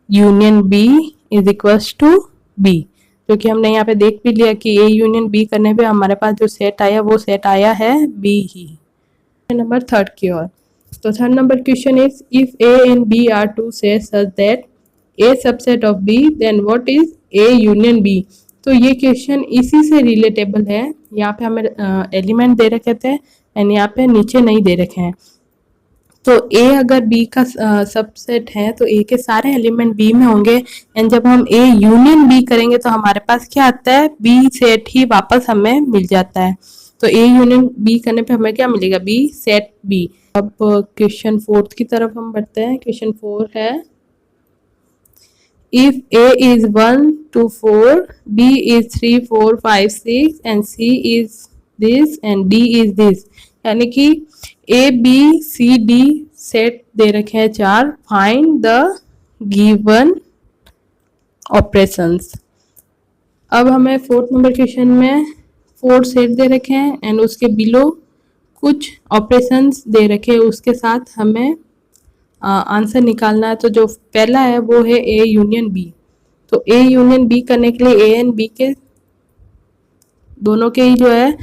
union B is equals to B, क्योंकि हमने यहाँ पे देख भी लिया कि ए यूनियन बी करने पे हमारे पास जो सेट आया वो सेट आया है बी ही। नंबर 3rd की ओर। तो 3rd number question is if A and B are two set such that A subset of B then what is A union B. तो ये क्वेश्चन इसी से रिलेटेबल है। यहाँ पे हमें एलिमेंट दे रखे थे एंड यहाँ पे नीचे नहीं दे रखे हैं। तो ए अगर बी का सबसेट है तो ए के सारे एलिमेंट बी में होंगे, एंड जब हम ए यूनियन बी करेंगे तो हमारे पास क्या आता है, बी सेट ही वापस हमें मिल जाता है। तो ए यूनियन बी करने पे हमें क्या मिलेगा, बी सेट बी। अब क्वेश्चन 4th की तरफ हम बढ़ते हैं। क्वेश्चन 4 है if A is 1 2 4 B is 3 4 5 6 and C is this and D is this. यानी कि A B C D set दे रखे हैं 4, फाइंड द गिवन ऑपरेशंस। अब हमें 4th नंबर क्वेश्चन में 4 सेट दे रखे हैं एंड उसके बिलो कुछ ऑपरेशंस दे रखे हैं, उसके साथ हमें आंसर निकालना है। तो जो पहला है वो है ए यूनियन बी। तो ए यूनियन बी करने के लिए ए एंड बी के दोनों के ही जो है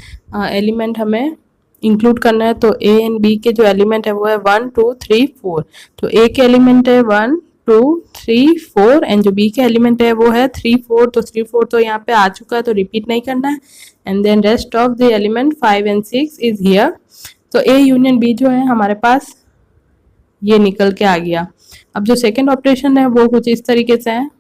एलिमेंट हमें इंक्लूड करना है। तो ए एंड बी के जो एलिमेंट है वो है 1 2 3 4। तो ए के एलिमेंट है 1 2 3 4 एंड जो बी के एलिमेंट है वो है 3 4। तो 3 4 तो यहाँ पे आ चुका है, तो रिपीट नहीं करना है। And then rest of the element 5 and 6 is here. तो ए यूनियन बी जो है हमारे पास ये निकल के आ गया। अब जो सेकेंड ऑपरेशन है वो कुछ इस तरीके से है,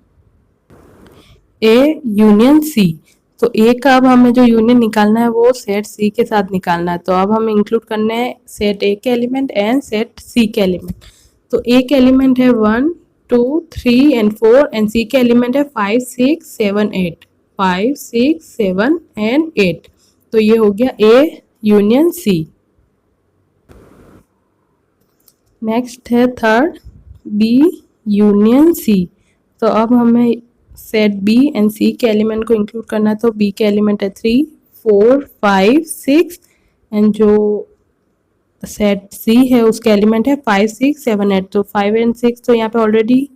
ए यूनियन सी। तो ए का अब हमें जो यूनियन निकालना है वो सेट सी के साथ निकालना है। तो अब हम इंक्लूड करने हैं सेट ए के एलिमेंट एंड सेट सी के एलिमेंट। तो ए के एलिमेंट है 1 2 3 एंड 4 एंड सी के एलिमेंट है 5 6 7 8 5 6 7 एंड 8। तो ये हो गया ए यूनियन सी। नेक्स्ट है 3rd बी यूनियन सी। तो अब हमें सेट बी एंड सी के एलिमेंट को इंक्लूड करना है। तो बी के एलिमेंट है 3 4 5 6 एंड जो सेट सी है उसके एलिमेंट है 5 6 7 8। तो 5 एंड 6 तो यहाँ पे ऑलरेडी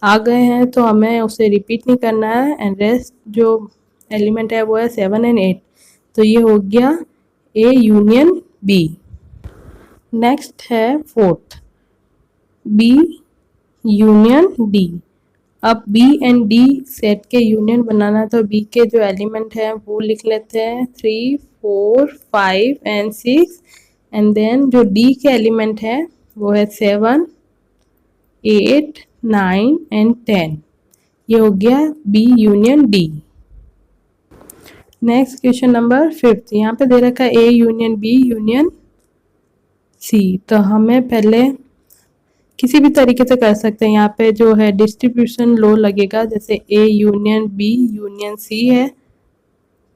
आ गए हैं, तो हमें उसे रिपीट नहीं करना है। एंड रेस्ट जो एलिमेंट है वो है 7 एंड 8। तो ये हो गया ए यूनियन बी। नेक्स्ट है 4th बी यूनियन डी। अब बी एंड डी सेट के यूनियन बनाना है, तो बी के जो एलिमेंट है वो लिख लेते हैं 3, 4, 5 एंड 6, एंड देन जो डी के एलिमेंट है वो है 7, 8, 9 एंड 10। ये हो गया B union D. Next question number 5, यहाँ पे दे रखा है A union B union C. तो हमें पहले किसी भी तरीके से कर सकते हैं, यहाँ पे जो है डिस्ट्रीब्यूशन लो लगेगा, जैसे A union B union C है,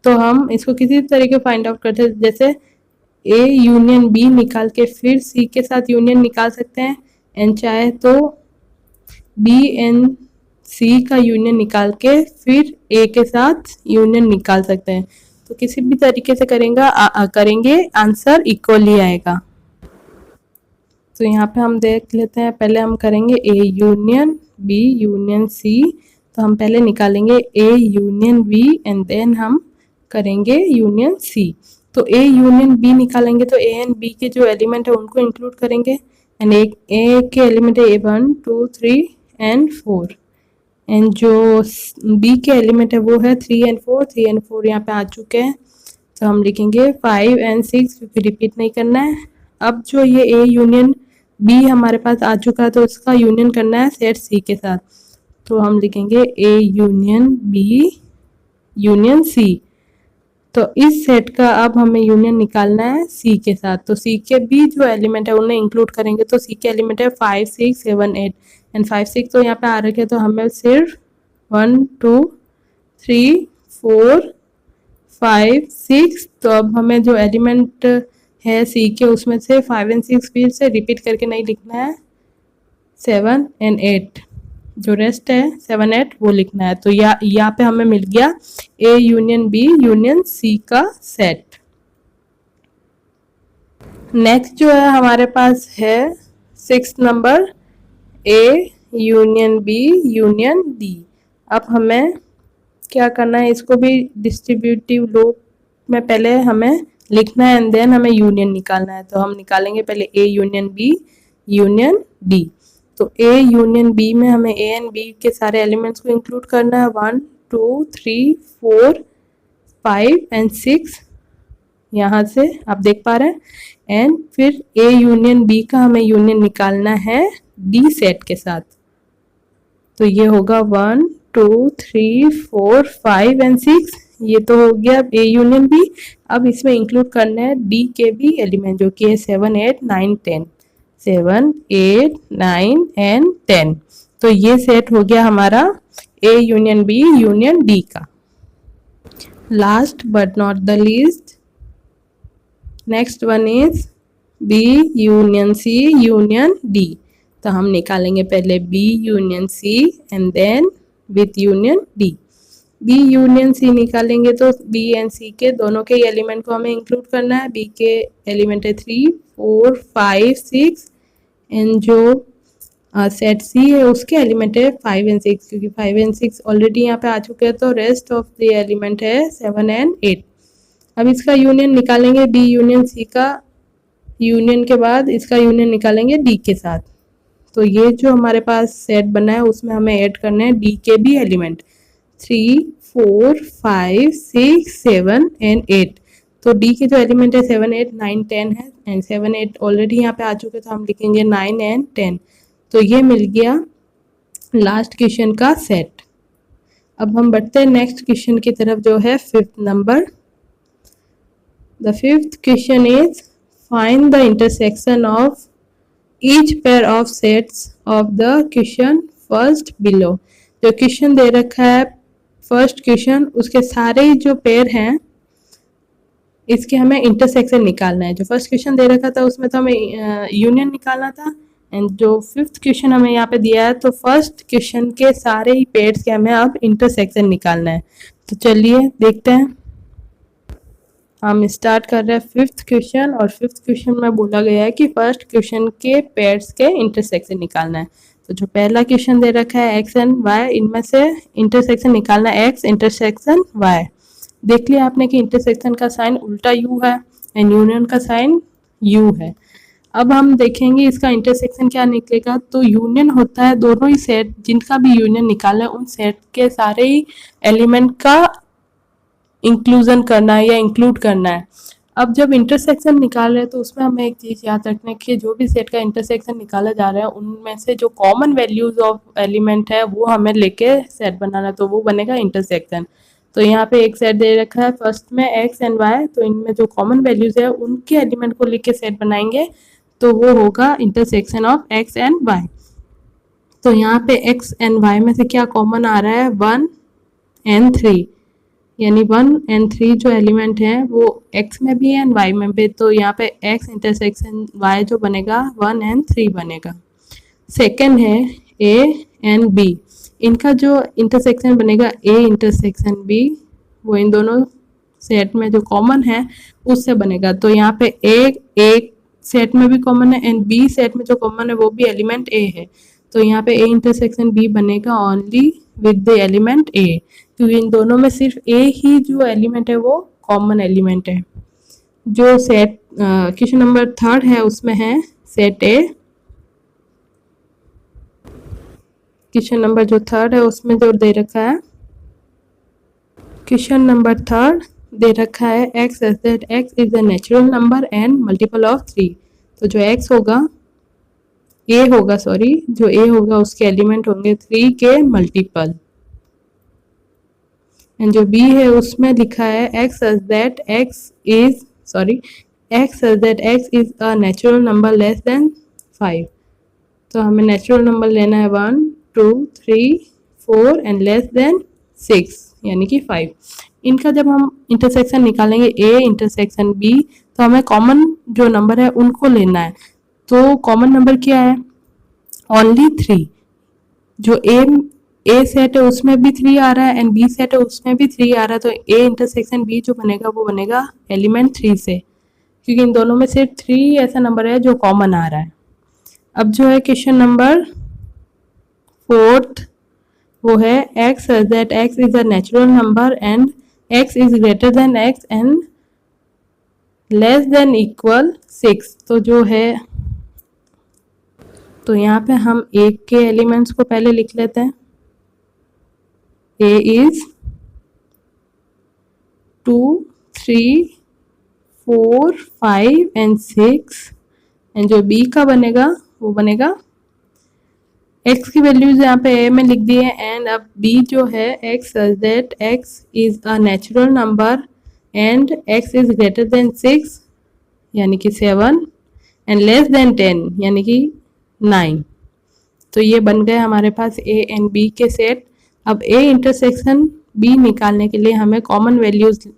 तो हम इसको किसी तरीके फाइंड आउट करते हैं, जैसे ए यूनियन बी निकाल के फिर सी के साथ यूनियन निकाल सकते हैं, एंड चाहे तो बी एंड सी का यूनियन निकाल के फिर ए के साथ यूनियन निकाल सकते हैं। तो किसी भी तरीके से करेंगे आंसर इक्वली आएगा। तो यहाँ पे हम देख लेते हैं, पहले हम करेंगे A union B union C. तो हम पहले निकालेंगे A union B and then हम करेंगे यूनियन सी। तो ए यूनियन बी निकालेंगे तो ए एंड बी के जो एलिमेंट है उनको इंक्लूड करेंगे, एंड एक ए के एलिमेंट है ए 1, 2, 3 एंड 4, एंड जो बी के एलिमेंट है वो है 3 एंड 4। 3 एंड 4 यहाँ पे आ चुके हैं, तो हम लिखेंगे 5 एंड 6, क्योंकि रिपीट नहीं करना है। अब जो ये ए यूनियन बी हमारे पास आ चुका है, तो उसका यूनियन करना है सेट सी के साथ, तो हम लिखेंगे A union B union C. तो इस सेट का अब हमें यूनियन निकालना है सी के साथ, तो सी के भी जो एलिमेंट है उन्हें इंक्लूड करेंगे। तो सी के एलिमेंट है 5, 6, 7, 8 एंड 5, 6 तो यहाँ पे आ रखे हैं, तो हमें सिर्फ 1, 2, 3, 4, 5, 6। तो अब हमें जो एलिमेंट है सी के उसमें से 5 एंड 6 फिर से रिपीट करके नहीं लिखना है, 7 एंड 8 जो रेस्ट है 7, 8 वो लिखना है। तो यहाँ पे हमें मिल गया A union B union C का सेट। नेक्स्ट जो है हमारे पास है 6 number A union B union D. अब हमें क्या करना है, इसको भी डिस्ट्रीब्यूटिव लो में पहले हमें लिखना है एंड देन हमें यूनियन निकालना है। तो हम निकालेंगे पहले A union B union D. तो ए यूनियन बी में हमें ए एंड बी के सारे एलिमेंट्स को इंक्लूड करना है, 1, 2, 3, 4, 5 एंड 6 यहाँ से आप देख पा रहे हैं, एंड फिर ए यूनियन बी का हमें यूनियन निकालना है डी सेट के साथ। तो ये होगा 1, 2, 3, 4, 5 एंड 6, ये तो हो गया ए यूनियन बी। अब इसमें इंक्लूड करना है डी के भी एलिमेंट, जो कि है 7, 8, 9, 10, 7, 8, 9 एंड 10। तो ये सेट हो गया हमारा A union B union D का। Last but not the least, next one is B union C union D. तो हम निकालेंगे पहले B union C and then with union D. B union C निकालेंगे तो बी एंड सी के दोनों के एलिमेंट को हमें इंक्लूड करना है। बी के एलिमेंट है 3, 4, 5, 6 एंड जो सेट सी है उसके एलिमेंट है 5 एंड 6, क्योंकि 5 एंड 6 ऑलरेडी यहाँ पे आ चुके हैं, तो रेस्ट ऑफ द एलिमेंट है 7 एंड 8। अब इसका यूनियन निकालेंगे बी यूनियन सी का, यूनियन के बाद इसका यूनियन निकालेंगे डी के साथ। तो ये जो हमारे पास सेट बना है उसमें हमें ऐड करना है डी के भी एलिमेंट 3, 4, 5, 6, 7 एंड 8। तो डी के जो एलिमेंट है 7, 8, 9, 10 है, एंड 7, 8 ऑलरेडी यहाँ पे आ चुके, तो हम लिखेंगे 9 एंड 10। तो ये मिल गया लास्ट क्वेश्चन का सेट। अब हम बढ़ते हैं नेक्स्ट क्वेश्चन की तरफ, जो है 5th number. The 5th question is find the intersection of each pair of sets of the question first below. जो क्वेश्चन दे रखा है फर्स्ट क्वेश्चन, उसके सारे जो पेयर हैं इसके हमें इंटरसेक्शन निकालना है। जो फर्स्ट क्वेश्चन दे रखा था उसमें तो हमें यूनियन निकालना था, एंड जो 5th क्वेश्चन हमें यहाँ पे दिया है तो फर्स्ट क्वेश्चन के सारे ही पेयर्स के हमें अब इंटरसेक्शन निकालना है। तो चलिए देखते हैं। हम स्टार्ट कर रहे हैं 5th क्वेश्चन, और 5th क्वेश्चन में बोला गया है कि फर्स्ट क्वेश्चन के पेयर्स के इंटरसेक्शन निकालना है। तो जो पहला क्वेश्चन दे रखा है एक्स एंड वाई, इनमें से इंटरसेक्शन निकालना है एक्स इंटरसेक्शन वाई। देख लिया आपने कि इंटरसेक्शन का साइन उल्टा यू है एंड यूनियन का साइन यू है। अब हम देखेंगे इसका इंटरसेक्शन क्या निकलेगा। तो यूनियन होता है दोनों ही सेट, जिनका भी यूनियन निकालना है उन सेट के सारे ही एलिमेंट का इंक्लूजन करना है या इंक्लूड करना है। अब जब इंटरसेक्शन निकाल रहे हैं तो उसमें हमें एक चीज़ याद रखना है कि जो भी सेट का इंटरसेक्शन निकाला जा रहा है उनमें से जो कॉमन वैल्यूज ऑफ एलिमेंट है वो हमें लेके सेट बनाना है, तो वो बनेगा इंटरसेक्शन। तो यहाँ पे एक सेट दे रखा है फर्स्ट में एक्स एंड वाई, तो इनमें जो कॉमन वैल्यूज है उनके एलिमेंट को लेके सेट बनाएंगे, तो वो होगा intersection of X and Y. तो यहाँ पे एक्स एंड वाई में से क्या कॉमन आ रहा है, 1 एंड 3, यानी 1 एंड 3 जो एलिमेंट है वो x में भी है एंड y में भी, तो यहाँ पे x इंटरसेक्शन y जो बनेगा 1 एंड 3 बनेगा। सेकंड है a एंड b, इनका जो इंटरसेक्शन बनेगा a इंटरसेक्शन b, वो इन दोनों सेट में जो कॉमन है उससे बनेगा। तो यहाँ पे एक सेट में भी कॉमन है एंड b सेट में जो कॉमन है वो भी एलिमेंट a है, तो यहाँ पे a इंटरसेक्शन b बनेगा only with the element a, क्योंकि इन दोनों में सिर्फ a ही जो एलिमेंट है वो कॉमन एलिमेंट है। जो सेट क्वेश्चन नंबर 3 है उसमें है सेट a। क्वेश्चन नंबर जो 3 है उसमें जो दे रखा है, क्वेश्चन नंबर 3 दे रखा है x as that x is a natural number and multiple of 3। तो जो x होगा जो a होगा उसके एलिमेंट होंगे 3 के मल्टीपल, एंड जो b है उसमें लिखा है x as that x is a natural number less than 5। तो हमें नेचुरल नंबर लेना है 1 2 3 4 एंड लेस देन 6 यानी कि 5। इनका जब हम इंटरसेक्शन निकालेंगे a इंटरसेक्शन b, तो हमें कॉमन जो नंबर है उनको लेना है। तो कॉमन नंबर क्या है, ओनली 3। जो ए सेट है उसमें भी 3 आ रहा है एंड बी सेट है उसमें भी 3 आ रहा है, तो ए इंटरसेक्शन बी जो बनेगा वो बनेगा एलिमेंट 3 से, क्योंकि इन दोनों में सिर्फ 3 ऐसा नंबर है जो कॉमन आ रहा है। अब जो है क्वेश्चन नंबर 4 वो है x such that x is a natural number and x is greater than x and less than equal 6। तो जो है, तो यहाँ पे हम एक के एलिमेंट्स को पहले लिख लेते हैं। a is 2 3 4 5 and 6 एंड जो b का बनेगा वो बनेगा, x की वैल्यूज यहाँ पे a में लिख दी है एंड अब b जो है x such that x is a natural number and x is greater than 6 यानी कि 7 एंड लेस देन 10 यानी कि 9। तो ये बन गए हमारे पास a एंड b के सेट। अब a इंटरसेक्शन b निकालने के लिए हमें कॉमन वैल्यूज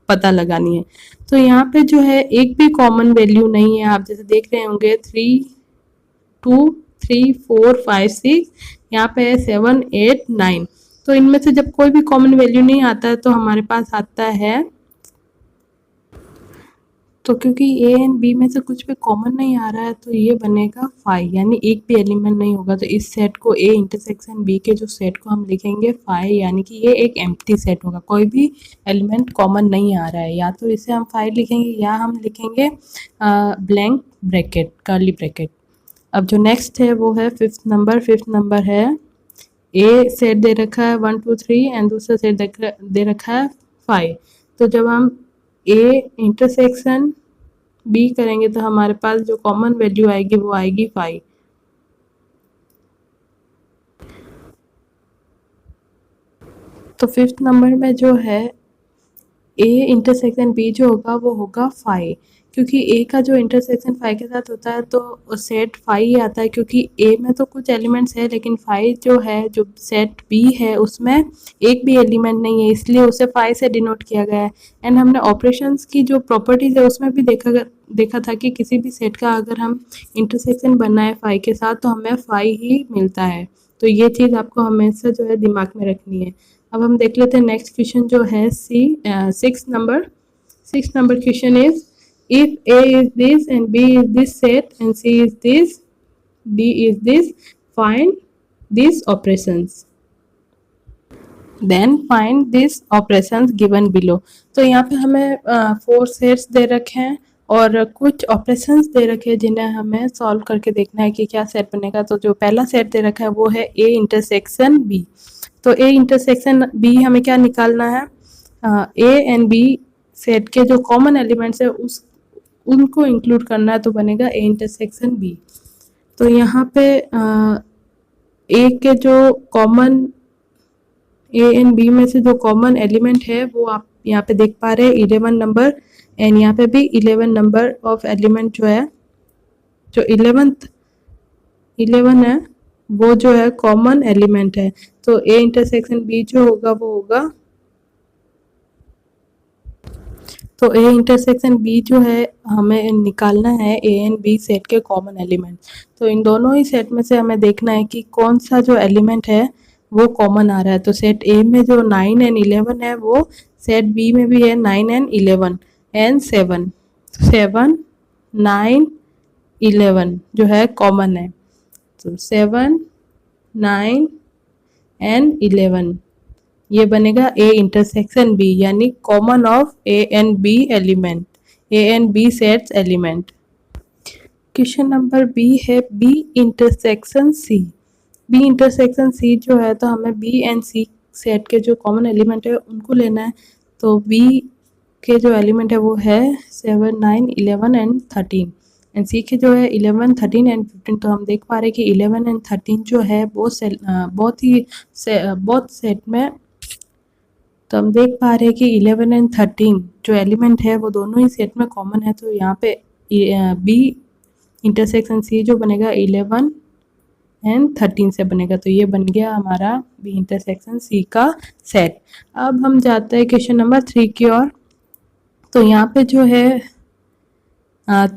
पता लगानी है। तो यहाँ पे जो है एक भी कॉमन वैल्यू नहीं है, आप जैसे देख रहे होंगे 3 2 3 4 5 6, यहाँ पे है 7 8 9। तो इनमें से जब कोई भी कॉमन वैल्यू नहीं आता है तो हमारे पास आता है, तो क्योंकि ए एंड बी में से कुछ भी कॉमन नहीं आ रहा है तो ये बनेगा 5, यानी एक भी एलिमेंट नहीं होगा। तो इस सेट को ए इंटरसेक्शन बी के जो सेट को हम लिखेंगे 5, यानी कि ये एक एम्प्टी सेट होगा, कोई भी एलिमेंट कॉमन नहीं आ रहा है। या तो इसे हम 5 लिखेंगे या हम लिखेंगे ब्लैंक ब्रैकेट कर्ली ब्रैकेट। अब जो नेक्स्ट है वो है फिफ्थ नंबर है ए सेट दे रखा है 1 2 3 एंड दूसरा सेट दे रखा है 5। तो जब हम ए इंटरसेक्शन बी करेंगे तो हमारे पास जो कॉमन वैल्यू आएगी वो आएगी 5। तो फिफ्थ नंबर में जो है ए इंटरसेक्शन बी जो होगा वो होगा 5, क्योंकि ए का जो इंटरसेक्शन 5 के साथ होता है तो सेट 5 ही आता है, क्योंकि ए में तो कुछ एलिमेंट्स है लेकिन 5 जो है जो सेट बी है उसमें एक भी एलिमेंट नहीं है, इसलिए उसे 5 से डिनोट किया गया है। एंड हमने ऑपरेशंस की जो प्रॉपर्टीज है उसमें भी देखा था कि किसी भी सेट का अगर हम इंटरसेक्शन बनाए 5 के साथ तो हमें 5 ही मिलता है। तो ये चीज़ आपको हमेशा जो है दिमाग में रखनी है। अब हम देख लेते हैं नेक्स्ट क्वेश्चन जो है six number question is if A is this and B is this set and C is this, D is this, find these operations, then find these operations given below। तो यहाँ पे हमें 4 sets दे रखे हैं और कुछ ऑपरेशंस दे रखे हैं जिन्हें हमें सॉल्व करके देखना है कि क्या सेट बनेगा। तो जो पहला सेट दे रखा है वो है ए इंटरसेक्शन बी। तो ए इंटरसेक्शन बी हमें क्या निकालना है, ए एंड बी सेट के जो कॉमन एलिमेंट्स है उनको इंक्लूड करना है, तो बनेगा ए इंटरसेक्शन बी। तो यहाँ पे ए के जो कॉमन ए एंड बी में से जो कॉमन एलिमेंट है वो आप यहाँ पे देख पा रहे हैं 11 नंबर, एंड यहाँ पे भी 11 नंबर ऑफ एलिमेंट जो है, जो 11 है वो जो है कॉमन एलिमेंट है। तो ए इंटरसेक्शन बी जो होगा वो होगा, तो ए इंटरसेक्शन बी जो है हमें निकालना है ए एंड बी सेट के कॉमन एलिमेंट। तो इन दोनों ही सेट में से हमें देखना है कि कौन सा जो एलिमेंट है वो कॉमन आ रहा है। तो सेट ए में जो 9 एंड 11 है वो सेट बी में भी है 9 एंड 11 एंड 7 9 11 जो है कॉमन है। तो 7 9 एंड 11 ये बनेगा ए इंटरसेक्शन बी, यानी common of A and B element, A and B sets element. Question number B है B intersection C. B intersection C जो है, तो हमें बी एंड सी सेट के जो कॉमन एलिमेंट है उनको लेना है। तो बी के जो एलिमेंट है वो है 7 9 11 एंड 13, एंड सी के जो है 11 13 एंड 15। तो हम देख पा रहे हैं कि 11 एंड 13 जो है बहुत सेट में, तो हम देख पा रहे हैं कि 11 एंड 13 जो एलिमेंट है वो दोनों ही सेट में कॉमन है। तो यहाँ पे बी इंटरसेक्शन सी जो बनेगा 11 एंड 13 से बनेगा। तो ये बन गया हमारा बी इंटरसेक्शन सी का सेट। अब हम जाते हैं क्वेश्चन नंबर 3 की ओर। तो यहाँ पे जो है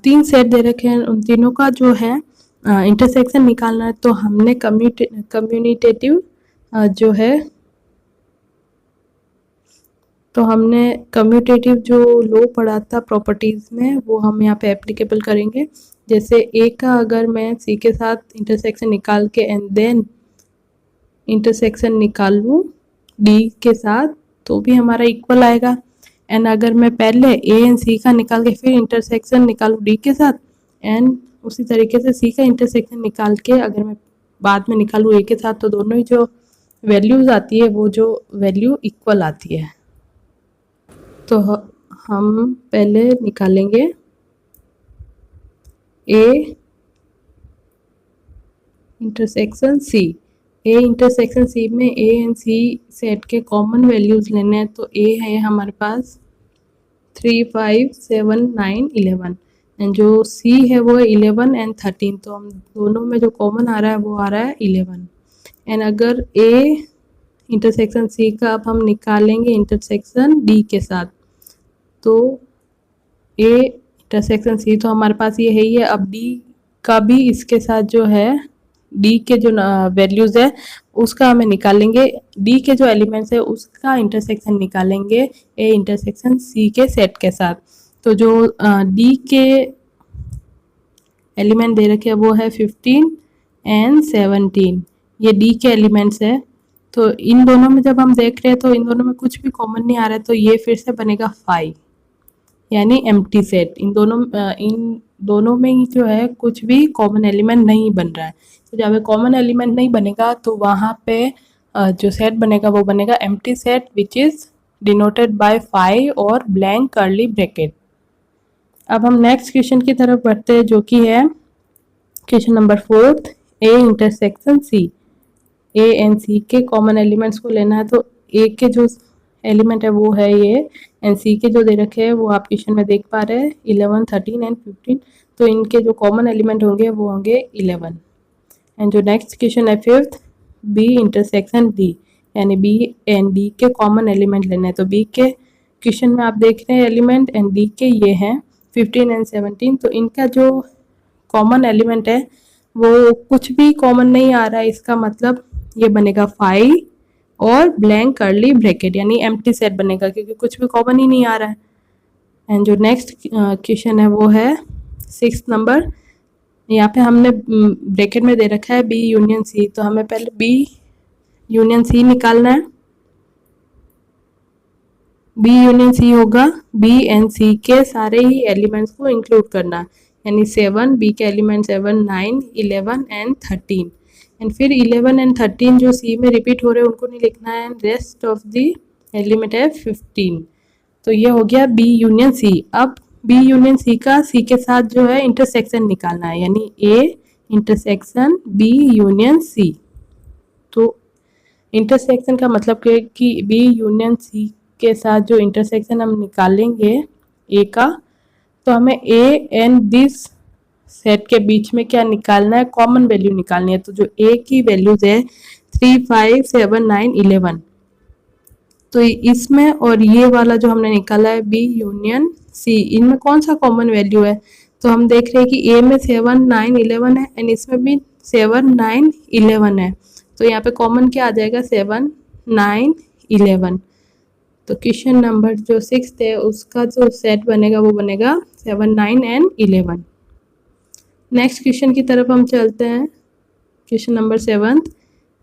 3 सेट दे रखे हैं, उन तीनों का जो है इंटरसेक्शन निकालना है। तो हमने कम्यूनिटेटिव जो है, तो हमने कम्यूटेटिव जो लो पढ़ा था प्रॉपर्टीज़ में वो हम यहाँ पे एप्लीकेबल करेंगे। जैसे ए का अगर मैं सी के साथ इंटरसेक्शन निकाल के एंड देन इंटरसेक्शन निकाल लूँ डी के साथ तो भी हमारा इक्वल आएगा। एंड अगर मैं पहले ए एंड सी का निकाल के फिर इंटरसेक्शन निकालूँ डी के साथ, एंड उसी तरीके से सी का इंटरसेक्शन निकाल के अगर मैं बाद में निकालूँ ए के साथ, तो दोनों ही जो वैल्यूज़ आती है वो जो वैल्यू इक्वल आती है। तो हम पहले निकालेंगे A intersection C. A intersection सी में ए एंड सी सेट के कॉमन वैल्यूज़ लेने हैं। तो ए है हमारे पास 3 5 7 9 11, एंड जो सी है वो है 11 एंड 13। तो हम दोनों में जो कॉमन आ रहा है वो आ रहा है 11। एंड अगर ए इंटरसेक्शन सी का अब हम निकालेंगे इंटरसेक्शन डी के साथ, तो ए इंटरसेक्शन सी तो हमारे पास ये है ही है। अब डी का भी इसके साथ जो है डी के जो वैल्यूज़ है उसका हमें निकालेंगे, डी के जो एलिमेंट्स है उसका इंटरसेक्शन निकालेंगे ए इंटरसेक्शन सी के सेट के साथ। तो जो डी के एलिमेंट दे रखे हैं वो है 15 एंड 17, ये डी के एलिमेंट्स है। तो इन दोनों में जब हम देख रहे हैं तो इन दोनों में कुछ भी कॉमन नहीं आ रहा है, तो ये फिर से बनेगा 5, यानी एम्प्टी सेट। इन दोनों में ही जो है कुछ भी कॉमन एलिमेंट नहीं बन रहा है। तो जब कॉमन एलिमेंट नहीं बनेगा तो वहाँ पे जो सेट बनेगा वो बनेगा empty set which is denoted by 5 और ब्लैंक कर्ली ब्रैकेट। अब हम नेक्स्ट क्वेश्चन की तरफ बढ़ते हैं जो कि है question number 4, A intersection C. A and C के कॉमन एलिमेंट्स को लेना है। तो ए के जो एलिमेंट है वो है ये, एंड सी के जो दे रखे हैं वो आप क्वेश्चन में देख पा रहे हैं 11 13 एंड 15। तो इनके जो कॉमन एलिमेंट होंगे वो होंगे 11। एंड जो नेक्स्ट क्वेश्चन है 5th, बी इंटरसेक्शन डी, यानी बी एंड डी के कॉमन एलिमेंट लेने हैं। तो बी के क्वेश्चन में आप देख रहे हैं एलिमेंट, एंड डी के ये हैं 15 एंड 17। तो इनका जो कॉमन एलिमेंट है वो कुछ भी कॉमन नहीं आ रहा है, इसका मतलब ये बनेगा 5 और ब्लैंक कर्ली ब्रैकेट, यानी एम्प्टी सेट बनेगा क्योंकि कुछ भी कॉमन ही नहीं आ रहा है। एंड जो नेक्स्ट क्वेश्चन है वो है 6th नंबर। यहाँ पे हमने ब्रैकेट में दे रखा है बी यूनियन सी, तो हमें पहले बी यूनियन सी निकालना है। बी यूनियन सी होगा बी एंड सी के सारे ही एलिमेंट्स को इंक्लूड करना, यानी 7, बी के एलिमेंट 7, 9, 11 एंड 13, एंड फिर 11 एंड 13 जो सी में रिपीट हो रहे हैं उनको नहीं लिखना है, रेस्ट ऑफ द एलिमेंट है 15। तो ये हो गया बी यूनियन सी। अब बी यूनियन सी का सी के साथ जो है इंटरसेक्शन निकालना है, यानी A intersection B union C. तो इंटरसेक्शन का मतलब कि बी यूनियन सी के साथ जो इंटरसेक्शन हम निकालेंगे ए का, तो हमें ए एंड दिस सेट के बीच में क्या निकालना है, कॉमन वैल्यू निकालनी है। तो जो ए की वैल्यूज है 3, 5, 7, 9, 11, तो इसमें और ये वाला जो हमने निकाला है बी यूनियन सी, इनमें कौन सा कॉमन वैल्यू है। तो हम देख रहे हैं कि ए में 7, 9, 11 है एंड इसमें भी 7, 9, 11 है। तो यहाँ पे कॉमन क्या आ जाएगा, 7, 9, 11। तो क्वेश्चन नंबर जो 6 है उसका जो सेट बनेगा वो बनेगा 7, 9 एंड 11। नेक्स्ट क्वेश्चन की तरफ हम चलते हैं। Question number 7,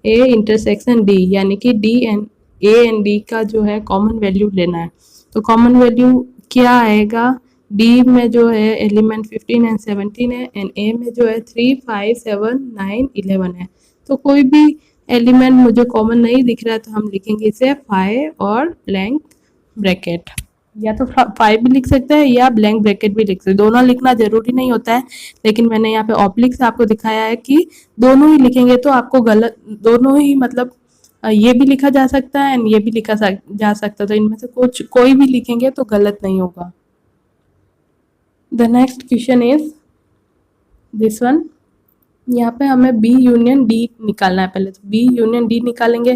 A intersection D, यानी कि D and A and D का जो है कॉमन वैल्यू लेना है। तो कॉमन वैल्यू क्या आएगा, डी में जो है एलिमेंट 15 एंड 17 है एंड ए में जो है 3, 5, 7, 9, 11 है। तो कोई भी एलिमेंट मुझे कॉमन नहीं दिख रहा है तो हम लिखेंगे इसे 5 और ब्लैंक ब्रैकेट, या तो 5 भी लिख सकते हैं या ब्लैंक ब्रैकेट भी लिख सकते हैं, दोनों लिखना जरूरी नहीं होता है, लेकिन मैंने यहाँ पे ऑब्लिक से आपको दिखाया है कि दोनों ही लिखेंगे तो आपको गलत, दोनों ही मतलब ये भी लिखा जा सकता है एंड ये भी लिखा जा सकता है, तो इनमें से कोई भी लिखेंगे तो गलत नहीं होगा। The next question is this one. यहाँ पे हमें बी यूनियन डी निकालना है। पहले तो बी यूनियन डी निकालेंगे,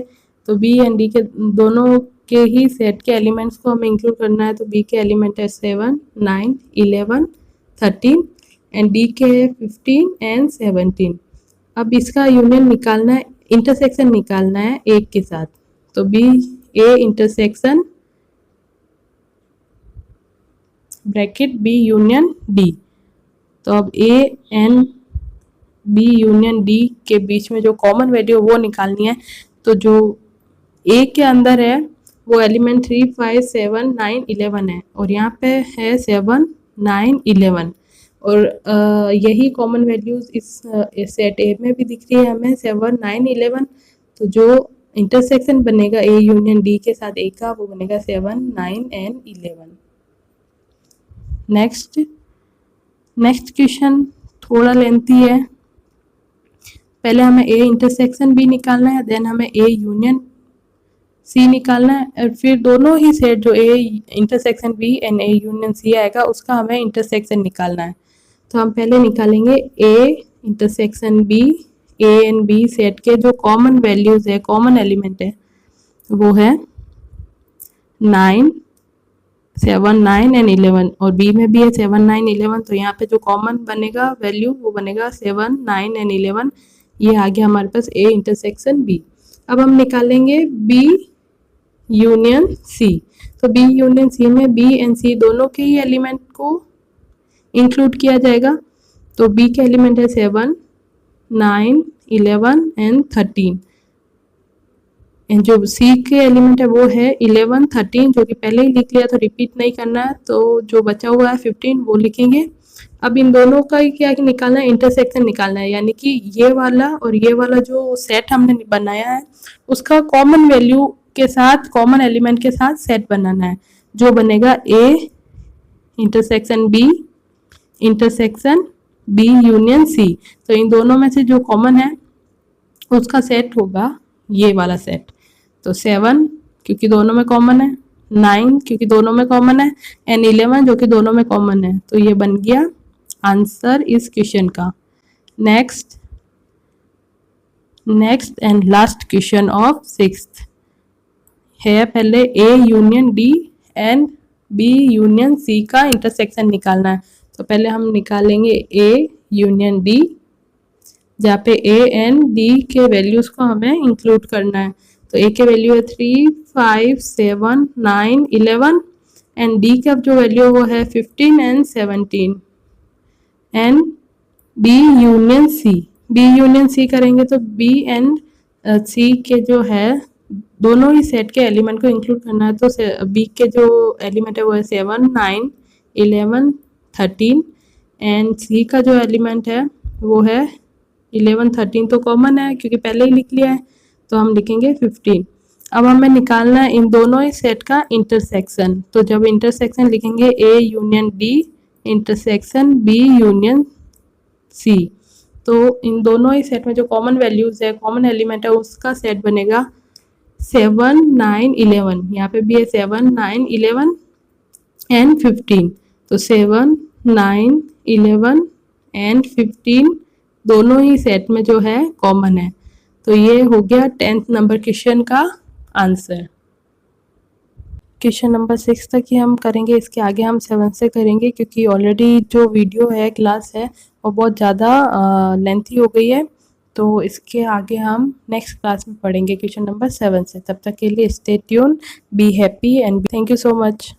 तो बी एंड डी के दोनों के ही सेट के एलिमेंट्स को हमें इंक्लूड करना है। तो बी के एलिमेंट है 7, 9, 11, 13 एंड डी के है 15 एंड 17। अब इसका यूनियन निकालना है, इंटरसेक्शन निकालना है एक के साथ। तो B A intersection bracket B union D. तो अब A and B union D के बीच में जो कॉमन वैल्यू वो निकालनी है। तो जो ए के अंदर है वो एलिमेंट 3, 5, 7, 9, 11 है और यहाँ पे है 7, 9, 11 और यही कॉमन वैल्यूज इस सेट ए में भी दिख रही है हमें 7, 9, 11। तो जो इंटरसेक्शन बनेगा ए यूनियन डी के साथ ए का वो बनेगा 7, 9 एंड 11। नेक्स्ट क्वेश्चन थोड़ा लेंथी है। पहले हमें ए इंटरसेक्शन बी निकालना है, देन हमें ए यूनियन सी निकालना है और फिर दोनों ही सेट जो A intersection B and A union C आएगा उसका हमें इंटरसेक्शन निकालना है। तो हम पहले निकालेंगे A intersection B. A and B set के जो कॉमन वैल्यूज है, कॉमन एलिमेंट है वो है 9, 7, 9 एंड 11 और बी में भी है 7, 9, 11। तो यहाँ पे जो कॉमन बनेगा वैल्यू वो बनेगा 7, 9 एंड 11। ये आ गया हमारे पास ए इंटरसेक्शन बी। अब हम निकालेंगे बी यूनियन सी। तो बी यूनियन सी में बी एंड सी दोनों के ही एलिमेंट को इंक्लूड किया जाएगा। तो बी के एलिमेंट है 7, 9, 11 एंड 13 एंड जो सी के एलिमेंट है वो है 11, 13 जो कि पहले ही लिख लिया तो रिपीट नहीं करना है। तो जो बचा हुआ है 15 वो लिखेंगे। अब इन दोनों का ही क्या निकालना है, इंटरसेक्शन निकालना है, यानी कि ये वाला और ये वाला जो सेट हमने बनाया है उसका कॉमन वैल्यू के साथ, कॉमन एलिमेंट के साथ सेट बनाना है, जो बनेगा A intersection B intersection B union C. तो इन दोनों में से जो कॉमन है उसका सेट होगा ये वाला सेट। तो 7 क्योंकि दोनों में कॉमन है, 9 क्योंकि दोनों में कॉमन है एंड 11 जो कि दोनों में कॉमन है। तो ये बन गया आंसर इस क्वेश्चन का। Next and last question of 6th है, पहले A union D and B union C का इंटरसेक्शन निकालना है। तो पहले हम निकालेंगे ए यूनियन डी, जहाँ पे ए एंड डी के वैल्यूज को हमें इंक्लूड करना है। तो ए के वैल्यू है 3, 5, 7, 9, 11 एंड डी का जो वैल्यू वो है 15 and 17 and B union C. B union C करेंगे तो बी एंड सी के जो है दोनों ही सेट के एलिमेंट को इंक्लूड करना है, तो बी के जो एलिमेंट है वो है 7, 9, 11, 13 एंड सी का जो एलिमेंट है वो है 11, 13 तो कॉमन है क्योंकि पहले ही लिख लिया है, तो हम लिखेंगे 15। अब हमें निकालना है इन दोनों ही सेट का इंटरसेक्शन, तो जब इंटरसेक्शन लिखेंगे A union B intersection B union C, तो इन दोनों ही सेट में जो कॉमन वैल्यूज है, कॉमन एलिमेंट है, उसका सेट बनेगा 7, 9, 11। यहाँ पे भी है 7, 9, 11 एंड 15, तो 7, 9, 11 एंड 15 दोनों ही सेट में जो है कॉमन है। तो ये हो गया 10th नंबर क्वेश्चन का आंसर। क्वेश्चन नंबर 6 तक ही हम करेंगे, इसके आगे हम 7 से करेंगे क्योंकि ऑलरेडी जो वीडियो है क्लास है वो बहुत ज़्यादा लेंथी हो गई है, तो इसके आगे हम नेक्स्ट क्लास में पढ़ेंगे क्वेश्चन नंबर 7 से। तब तक के लिए stay tune, be happy and thank you so much.